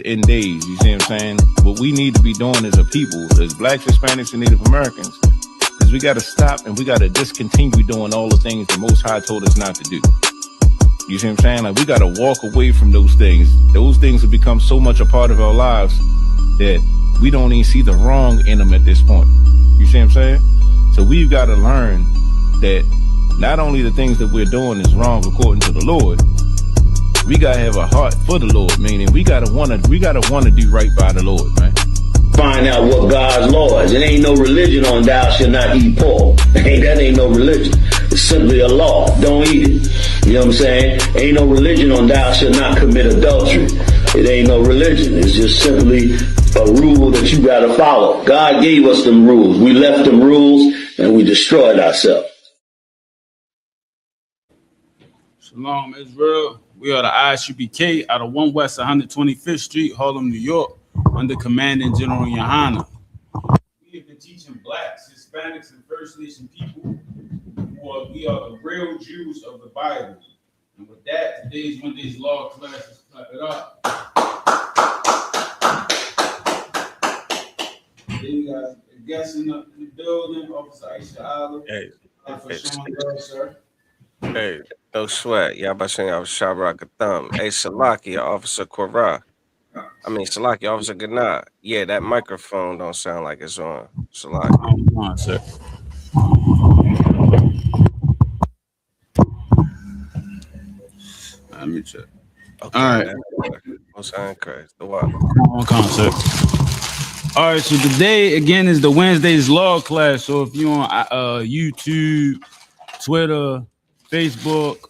in days, you see what I'm saying? What we need to be doing as a people, as blacks, Hispanics, and Native Americans, is we got to stop and we got to discontinue doing all the things the Most High told us not to do. You see what I'm saying? Like, we got to walk away from those things. Those things have become so much a part of our lives that we don't even see the wrong in them at this point. You see what I'm saying? So we've got to learn that not only the things that we're doing is wrong according to the Lord, we gotta have a heart for the Lord, meaning we gotta wanna do right by the Lord, man. Find out what God's law is. It ain't no religion on thou shalt not eat pork. That ain't no religion. It's simply a law. Don't eat it. You know what I'm saying? Ain't no religion on thou shalt not commit adultery. It ain't no religion. It's just simply a rule that you gotta follow. God gave us them rules. We left them rules and we destroyed ourselves. Shalom, Israel. We are the ISUBK out of 1 West 125th Street, Harlem, New York, under Commanding General Yohana. We have been teaching blacks, Hispanics, and First Nation people we are the real Jews of the Bible. And with that, today's Monday's law class is clap it up. Then we got a guest in the building, Officer Aisha Island. Hey, for showing love, sir. hey, no sweat. Y'all about saying I was Shabrak a thumb. Hey, Salaki, Officer Korah. Salaki, Officer Ganah. Yeah, that microphone don't sound like it's on. Salaki. Come on, sir. Let me check. Okay, all right. What's on Christ? The water. Come on, sir. All right, so today again is the Wednesday's law class. So if you're on YouTube, Twitter, Facebook,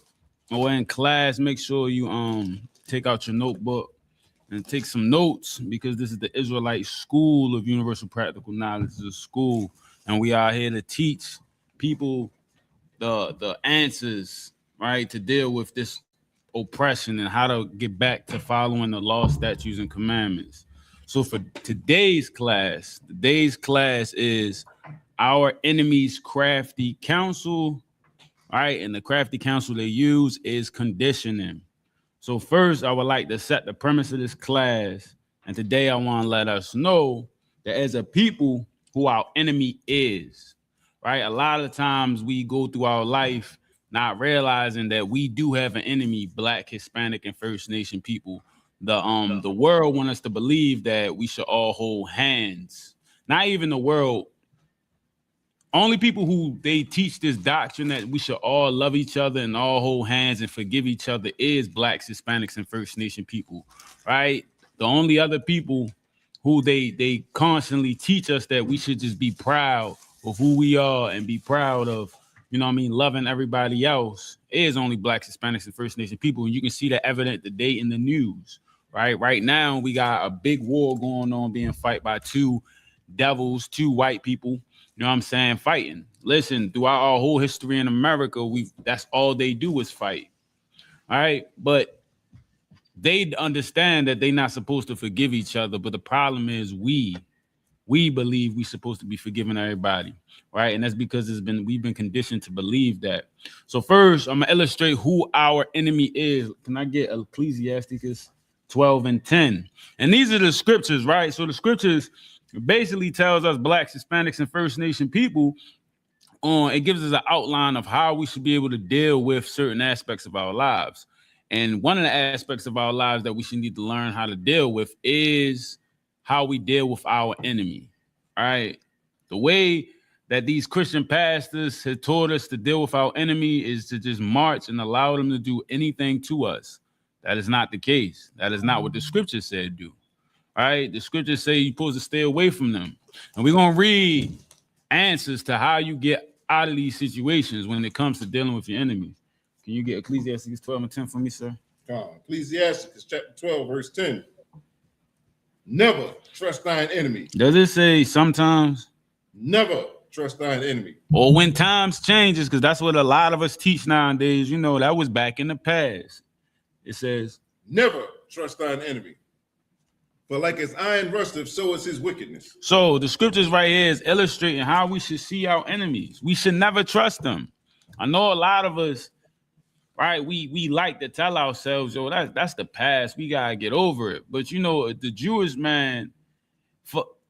or in class, make sure you take out your notebook and take some notes, because this is the Israelite School of Universal Practical Knowledge. This is a school, and we are here to teach people the answers, right, to deal with this oppression and how to get back to following the law, statutes, and commandments. So for today's class is our enemy's crafty counsel, right? And the crafty counsel they use is conditioning. So first, I would like to set the premise of this class. And today I want to let us know that as a people, who our enemy is, right? A lot of times we go through our life not realizing that we do have an enemy, Black, Hispanic, and First Nation people. The world want us to believe that we should all hold hands. Not even the world. Only people who they teach this doctrine that we should all love each other and all hold hands and forgive each other is Blacks, Hispanics, and First Nation people, right? The only other people who they constantly teach us that we should just be proud of who we are and be proud of, loving everybody else is only Blacks, Hispanics, and First Nation people. And you can see that evident today in the news, right? Right now, we got a big war going on being fought by two devils, two white people, you know what I'm saying, fighting. Listen, throughout our whole history in America, that's all they do is fight, all right? But they understand that they're not supposed to forgive each other, but the problem is we believe we're supposed to be forgiving everybody, right? And that's because we've been conditioned to believe that. So first, I'm gonna illustrate who our enemy is. Can I get Ecclesiasticus 12:10? And these are the scriptures, right? So the scriptures basically tells us Blacks, Hispanics, and First Nation people, it gives us an outline of how we should be able to deal with certain aspects of our lives. And one of the aspects of our lives that we should need to learn how to deal with is how we deal with our enemy, all right? The way that these Christian pastors have taught us to deal with our enemy is to just march and allow them to do anything to us. That is not the case. That is not what the scriptures said do, all right? The scriptures say you're supposed to stay away from them. And we're going to read answers to how you get out of these situations when it comes to dealing with your enemies. Can you get Ecclesiastes 12:10 for me, sir? Ecclesiastes chapter 12, verse 10. Never trust thine enemy. Does it say sometimes? Never trust thine enemy. Or when times changes, because that's what a lot of us teach nowadays. That was back in the past. It says, never trust thine enemy. For like as iron rusteth, so is his wickedness. So the scriptures right here is illustrating how we should see our enemies. We should never trust them. I know a lot of us, right? We like to tell ourselves, yo, that's the past. We gotta get over it. But you know, the Jewish man,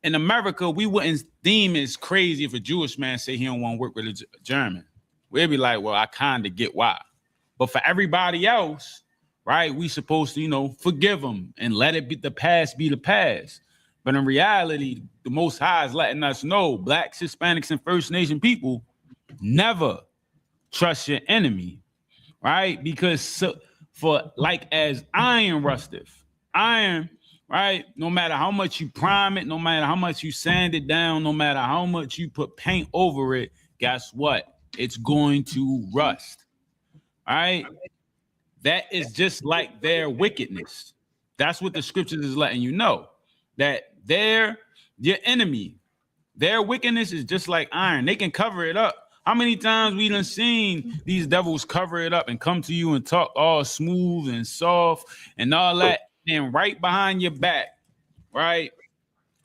in America, we wouldn't deem it as crazy if a Jewish man say he don't want to work with a German. We'd be like, well, I kind of get why. But for everybody else, right, we supposed to, you know, forgive them and let it be the past be the past. But in reality, the Most High is letting us know, Blacks, Hispanics, and First Nation people, never trust your enemy, right? Because for like as iron rusteth, iron, right? No matter how much you prime it, no matter how much you sand it down, no matter how much you put paint over it, guess what? It's going to rust, all right? That is just like their wickedness. That's what the scriptures is letting you know, that your enemy, their wickedness is just like iron. They can cover it up. How many times we done seen these devils cover it up and come to you and talk all smooth and soft and all that, and right behind your back, right?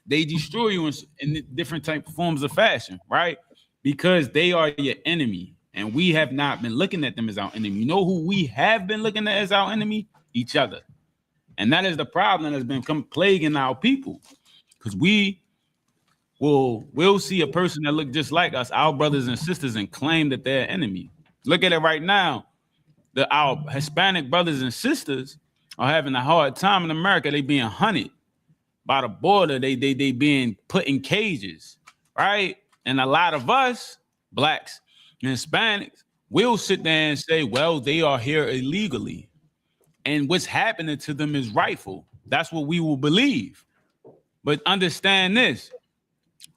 They destroy you in different type of forms of fashion, right? Because they are your enemy. And we have not been looking at them as our enemy. You know who we have been looking at as our enemy? Each other. And that is the problem that's been plaguing our people. Because we'll see a person that look just like us, our brothers and sisters, and claim that they're enemy. Look at it right now. Our Hispanic brothers and sisters are having a hard time in America. They being hunted by the border. They being put in cages, right? And a lot of us, Blacks and Hispanics, will sit there and say, well, they are here illegally. And what's happening to them is rightful. That's what we will believe. But understand this.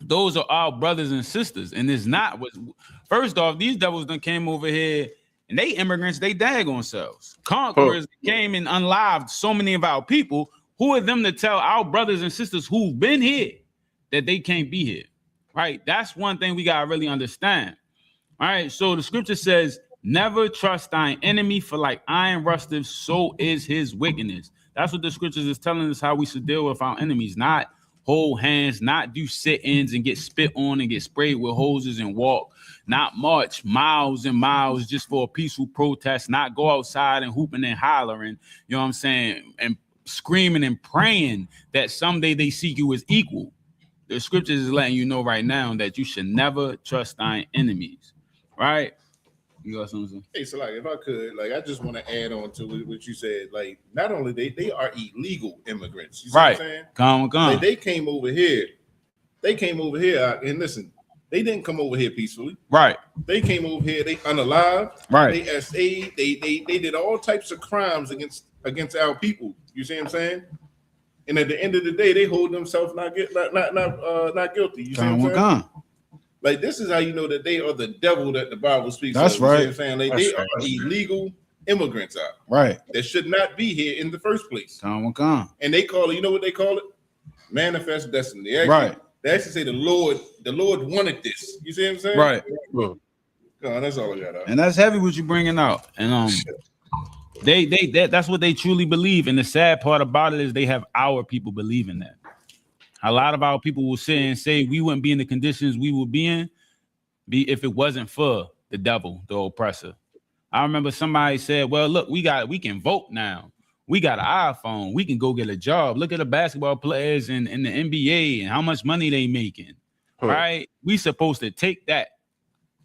Those are our brothers and sisters. And it's not what, first off, these devils done came over here and they immigrants, they daggone selves. Conquerors came and unlived so many of our people. Who are them to tell our brothers and sisters who've been here that they can't be here? Right? That's one thing we got to really understand. All right. So the scripture says, never trust thine enemy, for like iron rusteth, so is his wickedness. That's what the scriptures is telling us, how we should deal with our enemies, not hold hands, not do sit-ins and get spit on and get sprayed with hoses and walk, not march miles and miles just for a peaceful protest, not go outside and hooping and hollering, you know what I'm saying, and screaming and praying that someday they see you as equal. The scriptures is letting you know right now that you should never trust thine enemies, right? You got something to say? Hey, so like, if I could, like, I just want to add on to what you said. Like, not only they are illegal immigrants. You see Right. what I'm saying? Come. Like, they came over here. And listen, they didn't come over here peacefully. Right. They came over here. They unalived. Right. They SA. They did all types of crimes against our people. You see what I'm saying? And at the end of the day, they hold themselves not guilty. You see what I'm saying? Like, this is how you know that they are the devil that the Bible speaks. That's of. right. You see what I'm saying? Like, they are illegal immigrants out. Right. That should not be here in the first place. Come. And they call it, you know what they call it? Manifest destiny. They actually say the Lord wanted this. You see what I'm saying? Right. That's all I got. And that's heavy what you bringing out. And that's what they truly believe. And the sad part about it is they have our people believing that. A lot of our people will sit and say we wouldn't be in the conditions we would be in if it wasn't for the devil, the oppressor. I remember somebody said, well, look, we can vote now. We got an iPhone. We can go get a job. Look at the basketball players in the NBA and how much money they making. Right? We supposed to take that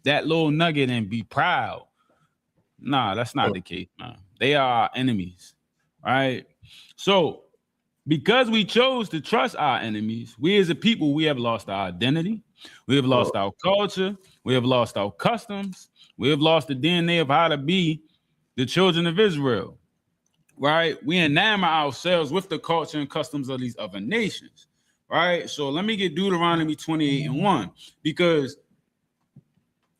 little nugget and be proud. Nah, that's not the case, man. They are our enemies. Right? So because we chose to trust our enemies, we as a people, we have lost our identity. We have lost our culture. We have lost our customs. We have lost the DNA of how to be the children of Israel, right? We enamor ourselves with the culture and customs of these other nations, right? So let me get Deuteronomy 28:1, because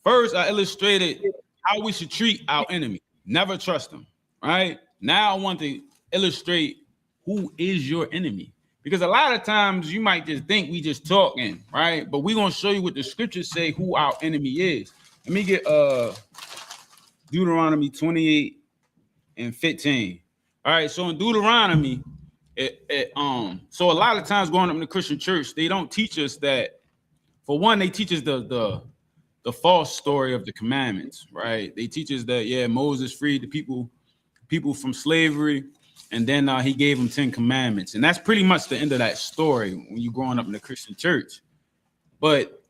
first I illustrated how we should treat our enemy. Never trust them, right? Now I want to illustrate who is your enemy, because a lot of times you might just think we just talking, right? But we're gonna show you what the scriptures say who our enemy is. Let me get Deuteronomy 28:15. All right, so in Deuteronomy, so a lot of times growing up in the Christian church, they don't teach us that. For one, they teach us the the false story of the commandments, right? They teach us that Moses freed the people from slavery, and then he gave them 10 commandments, and that's pretty much the end of that story when you're growing up in the Christian church. But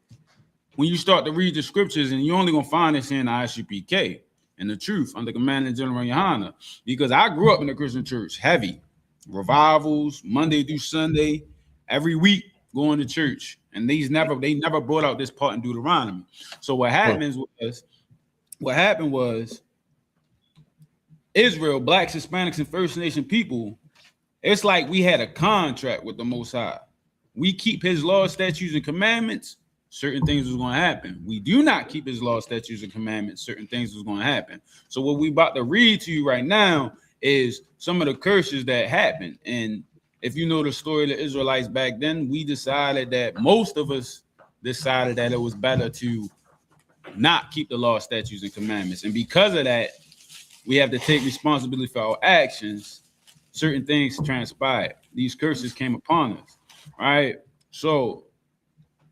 when you start to read the scriptures, and you're only gonna find this in the ISUPK and the truth under Commanding General Yohana, because I grew up in the Christian church, heavy revivals, Monday through Sunday, every week going to church, and they never brought out this part in Deuteronomy. So what happened was Israel, blacks, Hispanics, and First Nation people, it's like we had a contract with the Most High. We keep his laws, statutes, and commandments, certain things was going to happen. We do not keep his laws, statutes, and commandments, certain things was going to happen. So what we about to read to you right now is some of the curses that happened. And if you know the story of the Israelites back then, most of us decided that it was better to not keep the law, statutes, and commandments. And because of that, we have to take responsibility for our actions. Certain things transpired. These curses came upon us. All right. So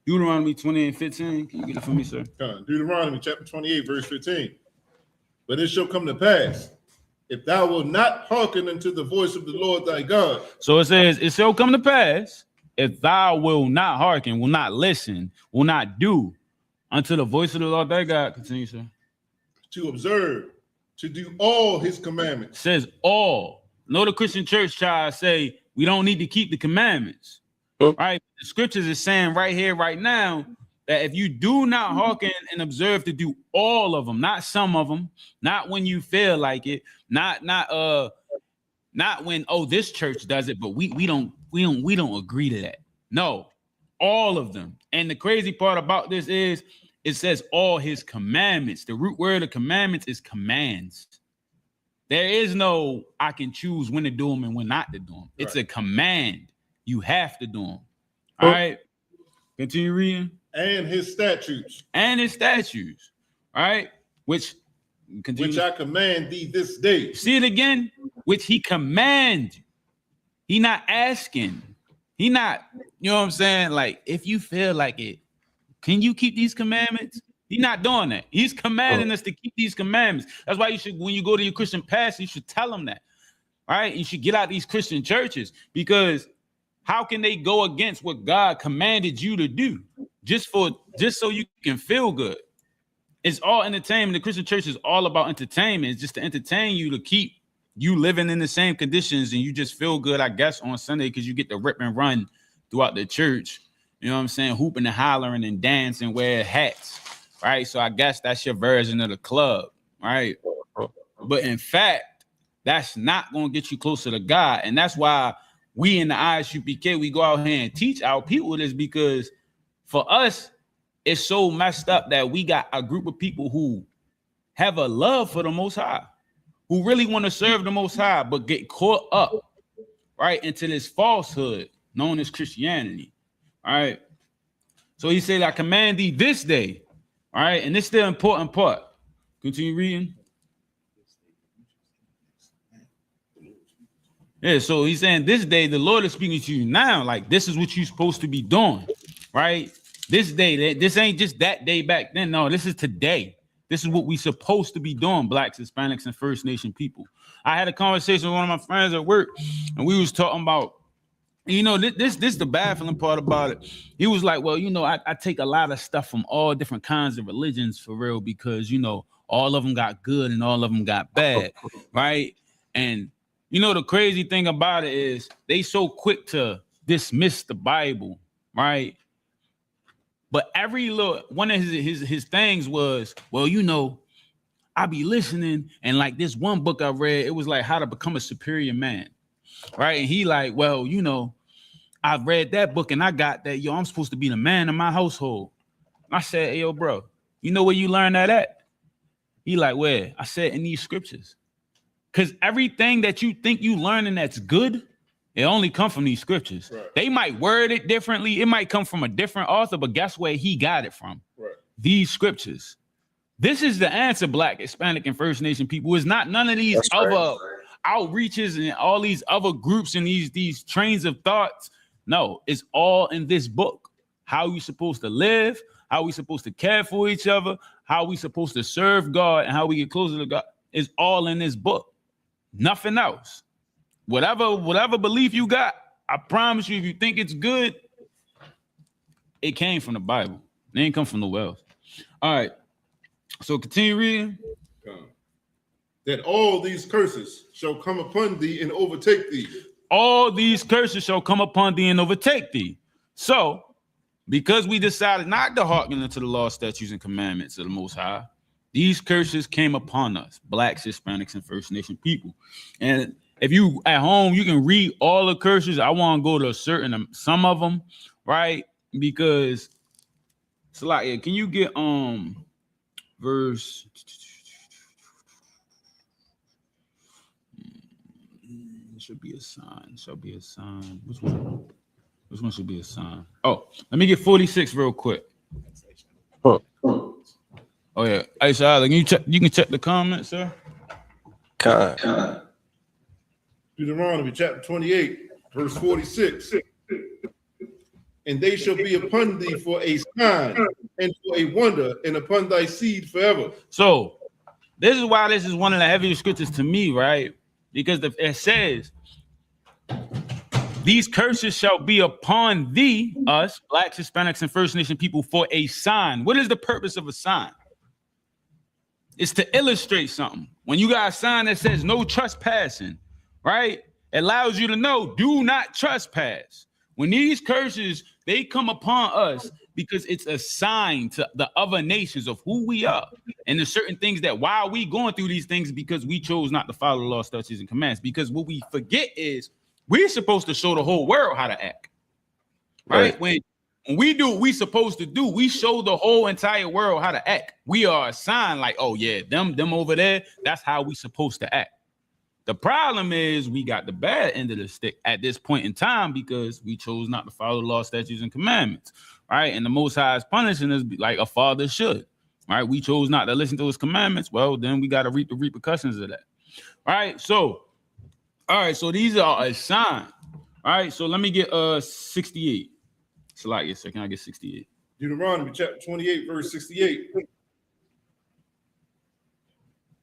Deuteronomy 28:15. Can you get it for me, sir? Deuteronomy chapter 28, verse 15. But it shall come to pass, if thou wilt not hearken unto the voice of the Lord thy God. So it says, it shall come to pass, if thou will not hearken, will not listen, will not do unto the voice of the Lord thy God. Continue, sir. To observe, to do all his commandments. It says all. No, the Christian church try to say we don't need to keep the commandments. Right? The scriptures is saying right here, right now, that if you do not hearken and observe to do all of them, not some of them, not when you feel like it, not when this church does it, but we don't agree to that. No, all of them. And the crazy part about this is it says all his commandments. The root word of commandments is commands. There is no I can choose when to do them and when not to do them. It's a command. You have to do them. All right. Continue reading. And his statutes. And his statutes. All right. Which I command thee this day. See it again? Which he commands you. He not asking. He not, you know what I'm saying? Like, if you feel like it, can you keep these commandments? He's not doing that. He's commanding us to keep these commandments. That's why you should, when you go to your Christian pastor, you should tell them that. All right. You should get out these Christian churches, because how can they go against what God commanded you to do just so you can feel good? It's all entertainment. The Christian church is all about entertainment. It's just to entertain you, to keep you living in the same conditions, and you just feel good, I guess, on Sunday because you get to rip and run throughout the church. You know what I'm saying? Hooping and hollering and dancing, wear hats, right? So I guess that's your version of the club, right? But in fact, that's not going to get you closer to God. And that's why we in the ISUPK, we go out here and teach our people this, because for us, it's so messed up that we got a group of people who have a love for the Most High, who really want to serve the Most High, but get caught up, right, into this falsehood known as Christianity, all right? So he said, I command thee this day, all right? And this is the important part. Continue reading. Yeah, so he's saying this day, the Lord is speaking to you now. Like, this is what you're supposed to be doing, right? This day, this ain't just that day back then. No, this is today. This is what we supposed to be doing, blacks, Hispanics, and First Nation people. I had a conversation with one of my friends at work, and we was talking about, you know, this the baffling part about it. He was like, well, you know, I take a lot of stuff from all different kinds of religions for real, because, you know, all of them got good and all of them got bad, right? And you know, the crazy thing about it is they so quick to dismiss the Bible, right? But every little one of his things was, well, you know, I be listening, and like this one book I read, it was like how to become a superior man, right? And he like, well, you know, I read that book and I got that, I'm supposed to be the man of my household. I said, hey, yo, bro, you know where you learned that at? He like, where? I said, in these scriptures. Because everything that you think you learning that's good, it only come from these scriptures. Right. They might word it differently. It might come from a different author, but guess where he got it from? Right. These scriptures. This is the answer, Black, Hispanic, and First Nation people. It's not none of these other outreaches and all these other groups and these trains of thoughts. No, it's all in this book. How you supposed to live, how we supposed to care for each other, how we supposed to serve God, and how we get closer to God is all in this book. Nothing else. Whatever belief you got, I promise you, if you think it's good, it came from the Bible. It ain't come from nowhere else. All right. So continue reading. That all these curses shall come upon thee and overtake thee. All these curses shall come upon thee and overtake thee. So, because we decided not to hearken unto the law, statutes, and commandments of the Most High, these curses came upon us, Blacks, Hispanics, and First Nation people. And if you at home, you can read all the curses. I want to go to some of them, right? Because it's like, can you get verse? Should be a sign. Shall be a sign. Which one? Which one should be a sign? Oh, let me get 46 real quick. Oh yeah. Hey, so you can check the comments, sir. Deuteronomy chapter 28, verse 46. And they shall be upon thee for a sign and for a wonder, and upon thy seed forever. So this is why this is one of the heaviest scriptures to me, right? Because it says, these curses shall be upon thee, us, Blacks, Hispanics, and First Nation people, for a sign. What is the purpose of a sign? It's to illustrate something. When you got a sign that says no trespassing, right? It allows you to know, do not trespass. When these curses, they come upon us because it's a sign to the other nations of who we are. And there's certain things that why we going through these things because we chose not to follow the law, statutes, and commands. Because what we forget is we're supposed to show the whole world how to act. Right? When we do what we're supposed to do, we show the whole entire world how to act. We are a sign like, oh yeah, them over there, that's how we supposed to act. The problem is we got the bad end of the stick at this point in time because we chose not to follow the law, statutes, and commandments, right? And the Most High is punishing us like a father should, right? We chose not to listen to his commandments. Well, then we got to reap the repercussions of that, right? So, all right, so these are a sign, all right? So let me get 68. Salaki, so can I get 68? Deuteronomy chapter 28, verse 68.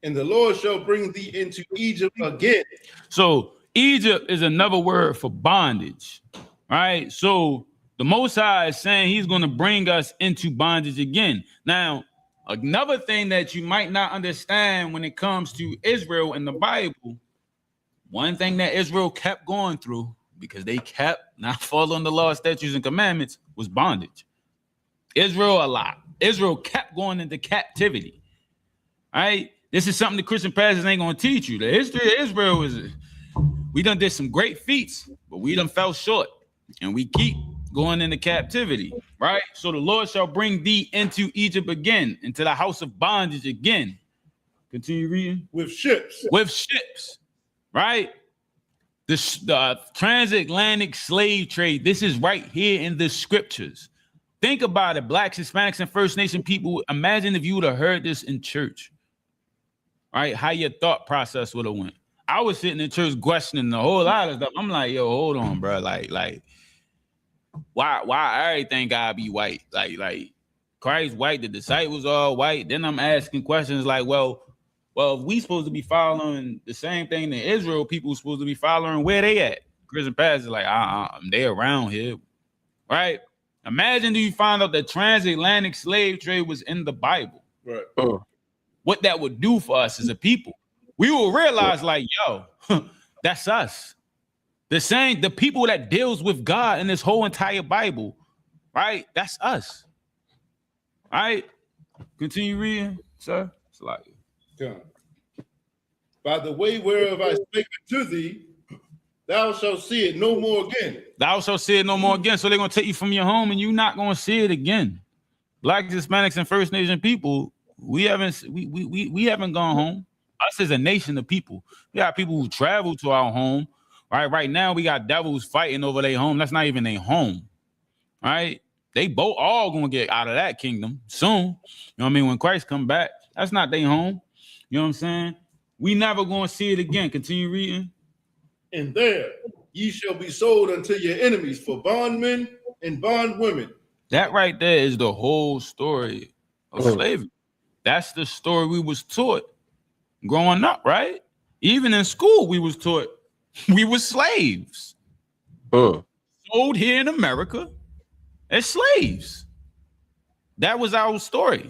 And the Lord shall bring thee into Egypt again. So Egypt is another word for bondage, right? So the Most High is saying he's going to bring us into bondage again. Now, another thing that you might not understand when it comes to Israel in the Bible, one thing that Israel kept going through because they kept not following the law, statutes, and commandments was bondage. Israel kept going into captivity, right? This is something the Christian pastors ain't going to teach you. The history of Israel is, we done did some great feats, but we done fell short. And we keep going into captivity, right? So the Lord shall bring thee into Egypt again, into the house of bondage again. Continue reading. With ships, right? The transatlantic slave trade, this is right here in the scriptures. Think about it, Blacks, Hispanics, and First Nation people. Imagine if you would have heard this in church. Right, how your thought process would have went. I was sitting in church questioning a whole lot of stuff. I'm like, yo, hold on, bro. Like, why everything gotta be white? Like Christ white, the disciples all white. Then I'm asking questions like, well, if we supposed to be following the same thing that Israel people supposed to be following, where they at? Christian pastors like, they around here, right? Imagine do you find out that transatlantic slave trade was in the Bible, right? What that would do for us as a people. We will realize like, yo, that's us. The people that deals with God in this whole entire Bible, right? That's us. All right? Continue reading, sir. It's like, God. By the way whereof I spake to thee, thou shalt see it no more again. Thou shalt see it no more again. So they're going to take you from your home and you're not going to see it again. Blacks, Hispanics, and First Nation people, we haven't gone home. Us as a nation of people. We got people who travel to our home. Right now, we got devils fighting over their home. That's not even their home. Right? They both all gonna get out of that kingdom soon. You know what I mean? When Christ come back, that's not their home. You know what I'm saying? We never gonna see it again. Continue reading. And there ye shall be sold unto your enemies for bondmen and bondwomen, That right there is the whole story of slavery. That's the story we was taught growing up, right? Even in school, we was taught we were slaves. Sold here in America as slaves. That was our story.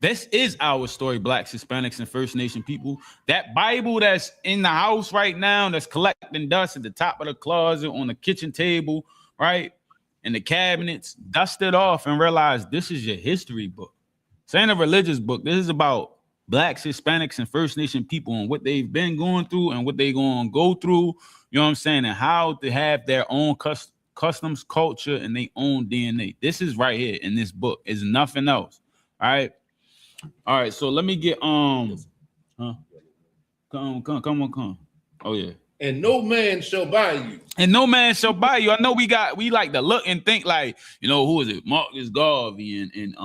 This is our story, Blacks, Hispanics, and First Nation people. That Bible that's in the house right now, that's collecting dust at the top of the closet, on the kitchen table, right? In the cabinets, dust it off and realize this is your history book. This ain't a religious book. This is about Blacks, Hispanics, and First Nation people and what they've been going through and what they're going to go through, you know what I'm saying, and how to have their own customs, culture, and their own DNA. This is right here in this book. It's nothing else. All right. So let me get come on. Oh yeah. And no man shall buy you. And no man shall buy you. I know we like to look and think like, you know, who is it? Marcus Garvey and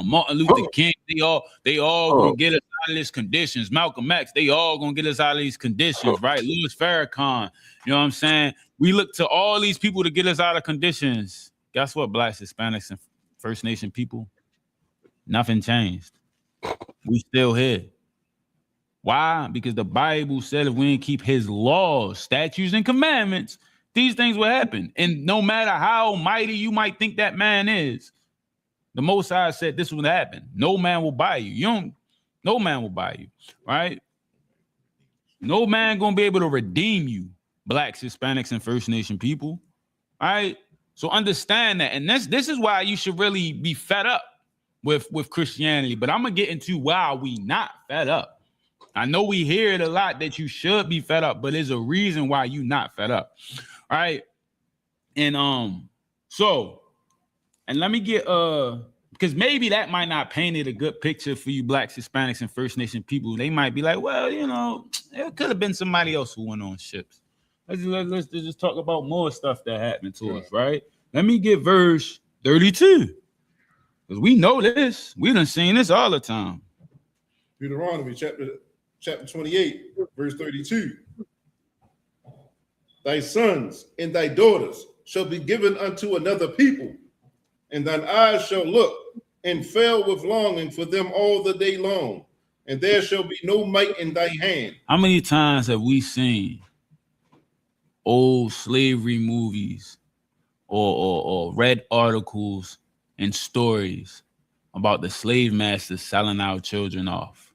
Martin Luther King. They all gonna get us out of these conditions. Malcolm X, they all gonna get us out of these conditions, right? Louis Farrakhan, you know what I'm saying? We look to all these people to get us out of conditions. Guess what, Blacks, Hispanics, and First Nation people? Nothing changed. We still here. Why? Because the Bible said if we didn't keep his laws, statutes, and commandments, these things will happen. And no matter how mighty you might think that man is, the Most High said this will happen. No man will buy you. No man will buy you, right? No man gonna be able to redeem you, Blacks, Hispanics, and First Nation people. All right. So understand that. And this is why you should really be fed up with Christianity. But I'm gonna get into why we not fed up. I know we hear it a lot that you should be fed up, but there's a reason why you not fed up. All right. And and let me get because maybe that might not painted a good picture for you Blacks, Hispanics, and First Nation people. They might be like, well, you know, it could have been somebody else who went on ships. Let's just talk about more stuff that happened to us, right? Let me get verse 32. Because we know this. We done seen this all the time. Deuteronomy chapter 28, verse 32. Thy sons and thy daughters shall be given unto another people, and thine eyes shall look and fail with longing for them all the day long, and there shall be no might in thy hand. How many times have we seen old slavery movies or read articles and stories about the slave masters selling our children off?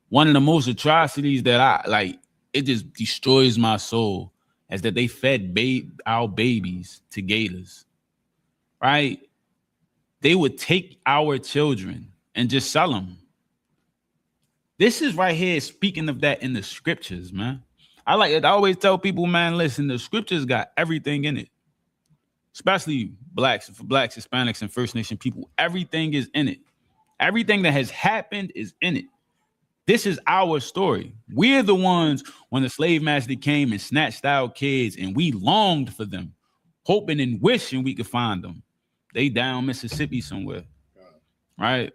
One of the most atrocities that I like, it just destroys my soul, is that they fed our babies to gators, right? They would take our children and just sell them. This is right here speaking of that in the scriptures, man. I always tell people, man, listen, the scriptures got everything in it, especially Blacks, Hispanics, and First Nation people. Everything is in it. Everything that has happened is in it. This is our story. We're the ones when the slave master came and snatched our kids, and we longed for them, hoping and wishing we could find them. They down Mississippi somewhere, right?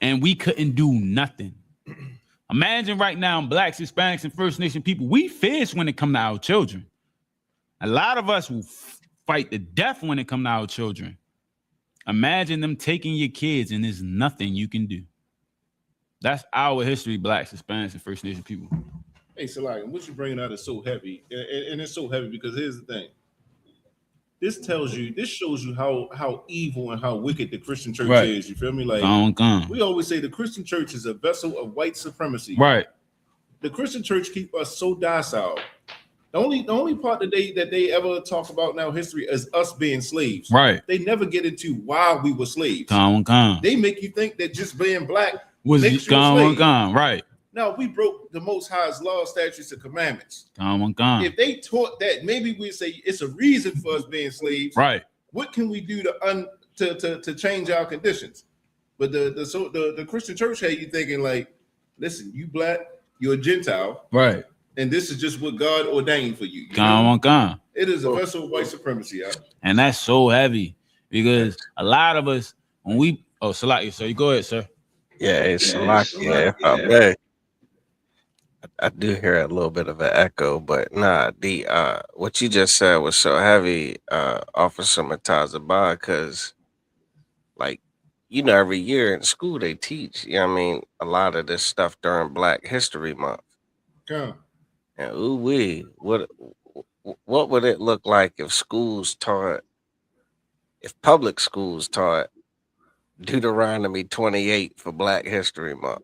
And we couldn't do nothing. Imagine right now, Blacks, Hispanics, and First Nation people, we fierce when it comes to our children. A lot of us will fight to death when it comes to our children. Imagine them taking your kids, and there's nothing you can do. That's our history, Blacks, Hispanics, and First Nation people. Hey, Salai, what you bringing out is so heavy, and it's so heavy because here's the thing. This shows you how evil and how wicked the Christian church is. You feel me? Like we always say, the Christian church is a vessel of white supremacy. Right. The Christian church keep us so docile. The only part that they ever talk about in our history is us being slaves. Right. They never get into why we were slaves. They make you think that just being black was gone. Right. Now we broke the Most High's law, statutes, and commandments. If they taught that, maybe we'd say it's a reason for us being slaves. Right. What can we do to change our conditions? But the Christian church had you thinking like, listen, you black, you're a Gentile. Right. And this is just what God ordained for you. It is a vessel of white supremacy. And that's so heavy because a lot of us, when we, Salaki, so you go ahead, sir. Yeah, it's Salaki. I do hear a little bit of an echo, but nah, the what you just said was so heavy, Officer Matazaba, because like every year in school they teach, I mean, a lot of this stuff during Black History Month. Come. And ooh wee, what would it look like if public schools taught Deuteronomy 28 for Black History Month?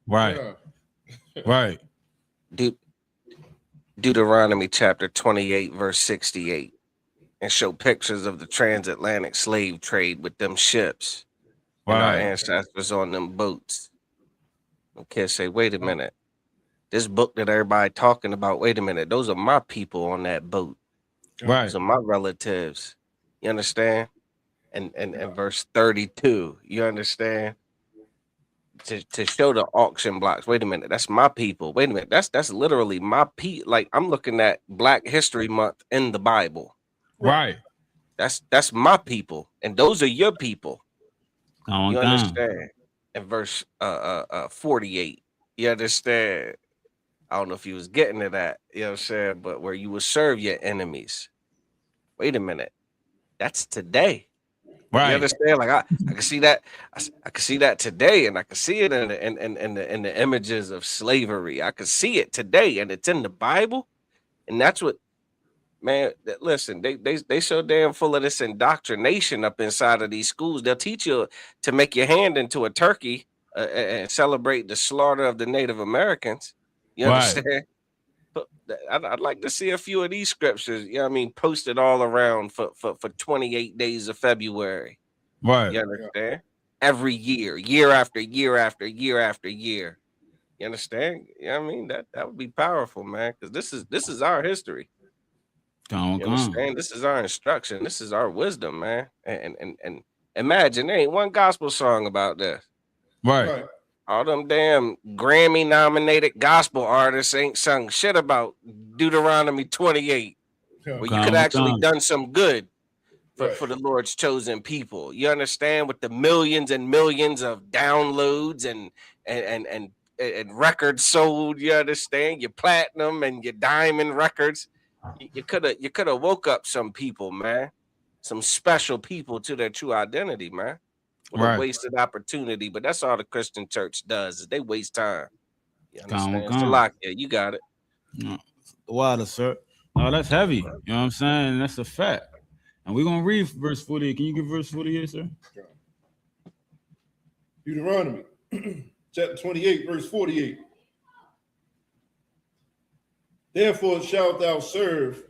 Right. Right. Deuteronomy chapter 28, verse 68, and show pictures of the transatlantic slave trade with them ships and our ancestors on them boats. Kids say, wait a minute. This book that everybody talking about, wait a minute, those are my people on that boat. Right. Those are my relatives. You understand? And verse 32, you understand? To show the auction blocks. Wait a minute, that's my people. Wait a minute, that's literally my people. Like, I'm looking at Black History Month in the Bible. Right. That's my people, and those are your people. You understand? In verse 48, you understand? I don't know if you was getting to that, you know what I'm saying, but where you will serve your enemies. Wait a minute, that's today. Right. You understand? Like I can see that. I can see that today, and I can see it in the images of slavery. I can see it today, and it's in the Bible, and that's what. Man, listen, they so damn full of this indoctrination up inside of these schools. They'll teach you to make your hand into a turkey and celebrate the slaughter of the Native Americans. You understand? But I'd like to see a few of these scriptures, you know what I mean, posted all around for 28 days of February. Right. You understand? Every year after year after year after year. You understand? You know what I mean? That would be powerful, man, because this is our history. You understand? This is our instruction. This is our wisdom, man. And imagine there ain't one gospel song about this. Right. All them damn Grammy nominated gospel artists ain't sung shit about Deuteronomy 28. Where you could actually done some good for the Lord's chosen people. You understand? With the millions and millions of downloads and records sold, you understand? Your platinum and your diamond records. You could have woke up some people, man, some special people to their true identity, man. What a wasted opportunity, but that's all the Christian church does is they waste time. You understand? Salakia, you got it. Water, sir. Oh, that's heavy. You know what I'm saying? That's a fact. And we're gonna read verse 48. Can you give verse 48, sir? Deuteronomy chapter 28, verse 48. Therefore shalt thou serve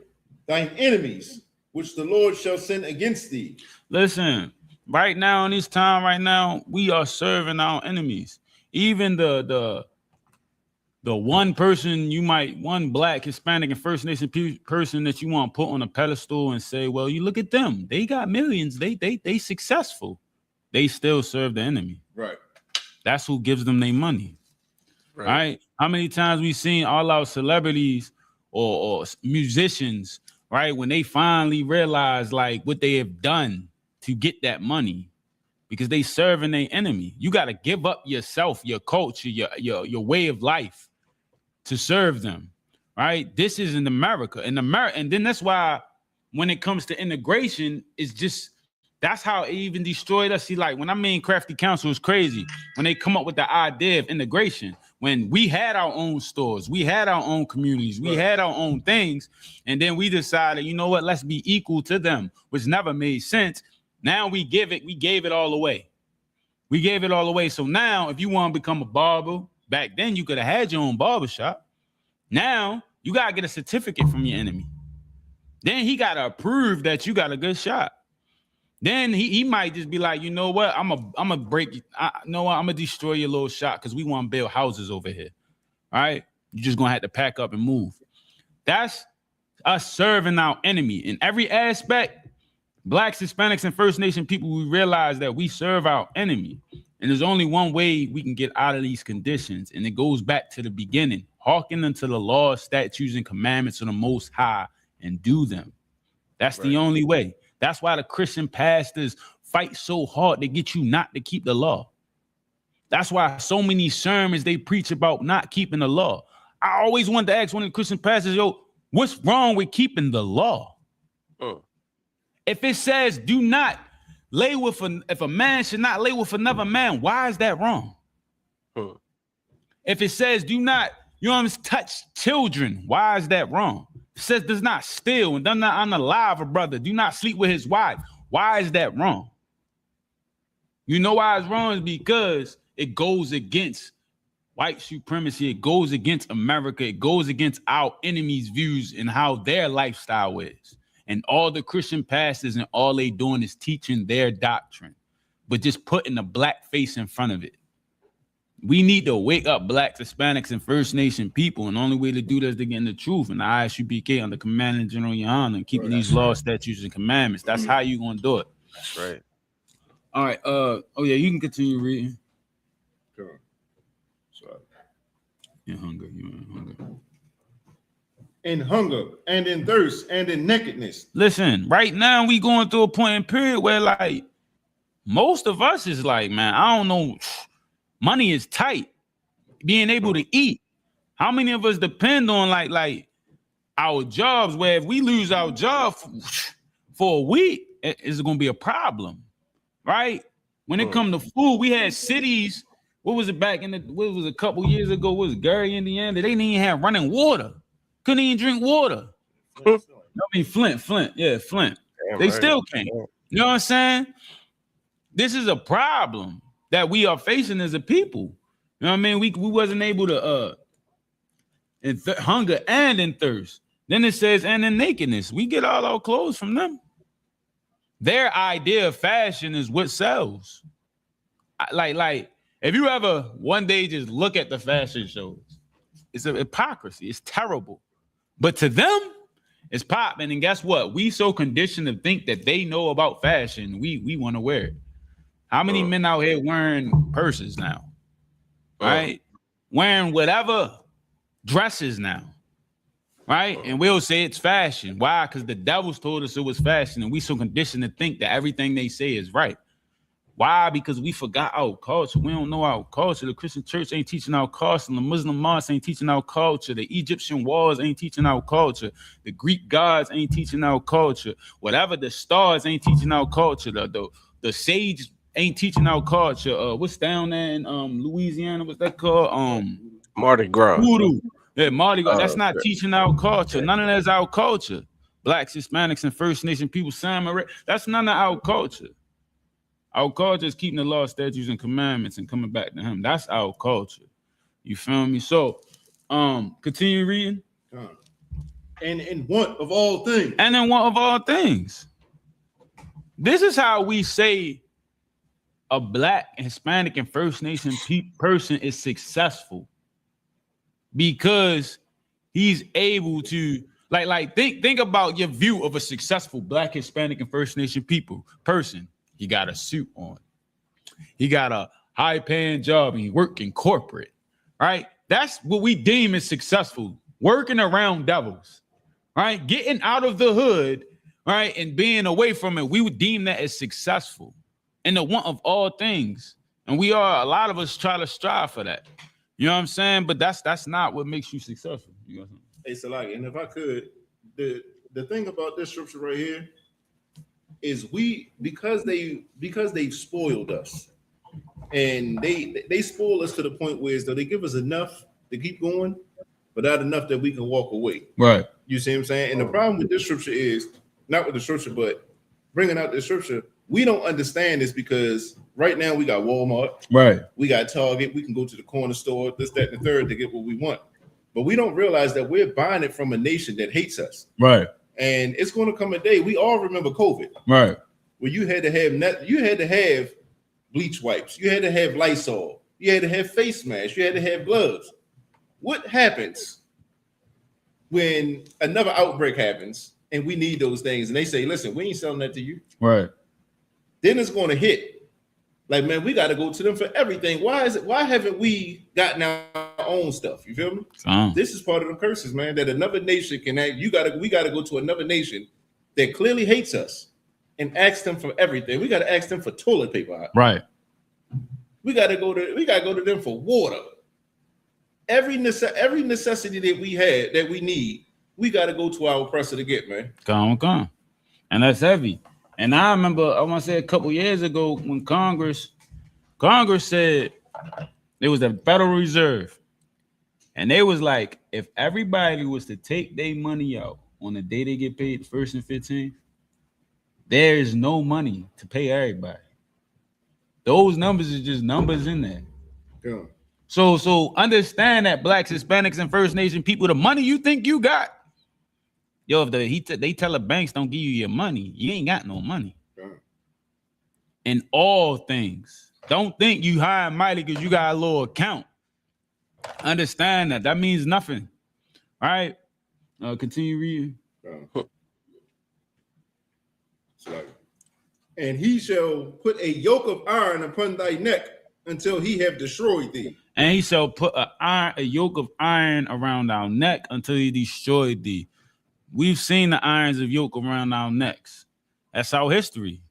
thine enemies, which the Lord shall send against thee. Listen, right now in this time, right now, we are serving our enemies. Even the one person one Black, Hispanic, and First Nation person that you want to put on a pedestal and say, well, you look at them, they got millions, they successful. They still serve the enemy. Right. That's who gives them their money. Right. How many times we've seen all our celebrities or musicians, right, when they finally realize like what they have done to get that money, because they serving their enemy. You got to give up yourself, your culture, your way of life to serve them. Right. This is in America. And then that's why when it comes to integration, it's just that's how it even destroyed us. See, like when I mean Crafty Council is crazy, when they come up with the idea of integration, when we had our own stores, we had our own communities, we had our own things, and then we decided, you know what, let's be equal to them, which never made sense. Now we gave it all away. We gave it all away. So now if you want to become a barber, back then you could have had your own barbershop. Now you got to get a certificate from your enemy. Then he got to approve that you got a good shot. Then he might just be like, you know what? I'm a break you. I'm gonna destroy your little shop because we want to build houses over here. All right, you're just gonna have to pack up and move. That's us serving our enemy in every aspect. Blacks, Hispanics, and First Nation people, we realize that we serve our enemy, and there's only one way we can get out of these conditions, and it goes back to the beginning: hearken unto the laws, statutes, and commandments of the Most High, and do them. That's the only way. That's why the Christian pastors fight so hard to get you not to keep the law. That's why so many sermons they preach about not keeping the law. I always wanted to ask one of the Christian pastors, yo, what's wrong with keeping the law? If it says do not lay with if a man should not lay with another man, why is that wrong? If it says do not, touch children, why is that wrong? If it says does not steal and does not unalive a brother, do not sleep with his wife, why is that wrong? You know why it's wrong is because it goes against white supremacy. It goes against America. It goes against our enemies' views and how their lifestyle is. And all the Christian pastors and all they doing is teaching their doctrine, but just putting a black face in front of it. We need to wake up Blacks, Hispanics, and First Nation people. And the only way to do that is to get in the truth. And the ISUBK under Command and General Yohana and keeping these laws, statutes, and commandments. That's how you gonna do it. That's right. All right. Oh yeah, you can continue reading. Sure. Sorry. You're hungry. You're in hunger. In hunger and in thirst and in nakedness. Listen, right now we going through a point in period where like most of us is like, man, I don't know, money is tight. Being able to eat. How many of us depend on like our jobs where if we lose our job for a week, it's gonna be a problem, right? When it comes to food, we had cities. What was it back in what was a couple years ago? What was it, Gary, Indiana? They didn't even have running water. Couldn't even drink water. I mean, Flint. Yeah, Flint. Damn they right. still can't. You know what I'm saying? This is a problem that we are facing as a people. You know what I mean? We wasn't able to in hunger and in thirst. Then it says, and in nakedness. We get all our clothes from them. Their idea of fashion is what sells. Like if you ever one day just look at the fashion shows, it's a hypocrisy. It's terrible. But to them, it's popping. And guess what? We so conditioned to think that they know about fashion. We want to wear it. How many men out here wearing purses now? Right? Wearing whatever dresses now. Right? And we'll say it's fashion. Why? Because the devils told us it was fashion. And we so conditioned to think that everything they say is right. Why? Because we forgot our culture. We don't know our culture. The Christian church ain't teaching our culture. The Muslim mosques ain't teaching our culture. The Egyptian wars ain't teaching our culture. The Greek gods ain't teaching our culture. Whatever the stars ain't teaching our culture. The sage ain't teaching our culture. What's down there in Louisiana? What's that called? Mardi Gras. Voodoo. Yeah, Mardi Gras. That's not teaching our culture. None of that's our culture. Blacks, Hispanics, and First Nation people, that's none of our culture. Our culture is keeping the law, statutes, and commandments and coming back to him. That's our culture. You feel me? So, continue reading. And in want of all things. And in want of all things. This is how we say a Black, Hispanic, and First Nation person is successful. Because he's able to, think about your view of a successful Black, Hispanic, and First Nation person. He got a suit on. He got a high-paying job and he work in corporate, right? That's what we deem as successful. Working around devils, right? Getting out of the hood, right? And being away from it, we would deem that as successful. And the want of all things. And a lot of us try to strive for that. You know what I'm saying? But that's not what makes you successful. You know what I'm saying? Hey, Salaki, and if I could, the thing about this scripture right here, is because they've spoiled us, and they spoil us to the point where they give us enough to keep going, but not enough that we can walk away. Right. You see what I'm saying? And the problem with this scripture is not with the scripture, but bringing out the scripture. We don't understand this because right now we got Walmart, right? We got Target. We can go to the corner store, this, that, and the third to get what we want, but we don't realize that we're buying it from a nation that hates us. Right. And it's going to come a day. We all remember COVID, right? Where you had to have bleach wipes, you had to have Lysol, you had to have face masks, you had to have gloves. What happens when another outbreak happens and we need those things? And they say, "Listen, we ain't selling that to you." Right. Then it's going to hit. Like, man, we got to go to them for everything. Why haven't we gotten our own stuff? You feel me? This is part of the curses, man, that another nation can have. We got to go to another nation that clearly hates us and ask them for everything. We got to ask them for toilet paper. Right. We got to go to them for water. every necessity that we had, that we need, we got to go to our oppressor to get, man. Come. And that's heavy. And I remember, I want to say a couple years ago when Congress said it was the Federal Reserve. And they was like, if everybody was to take their money out on the day they get paid, the 1st and 15th, there is no money to pay everybody. Those numbers are just numbers in there. Yeah. So understand that Blacks, Hispanics, and First Nation people, the money you think you got, yo, if they tell the banks don't give you your money, you ain't got no money. Yeah. In all things, don't think you high and mighty because you got a little account. Understand that means nothing. All right, continue reading. And he shall put a yoke of iron upon thy neck until he have destroyed thee. And he shall put a yoke of iron around our neck until he destroyed thee. We've seen the irons of yoke around our necks. That's our history.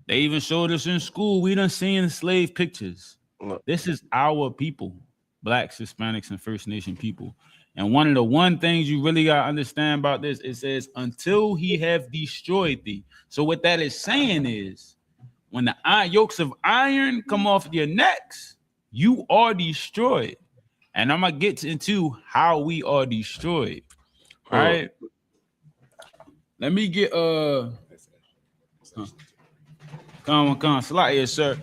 They even showed us in school. We done seen slave pictures. This is our people, Blacks, Hispanics, and First Nation people. And one of the things you really got to understand about this, it says, until he have destroyed thee. So what that is saying is, when the yokes of iron come off your necks, you are destroyed. And I'm going to get into how we are destroyed. All right. Let me get come on, slide here, sir.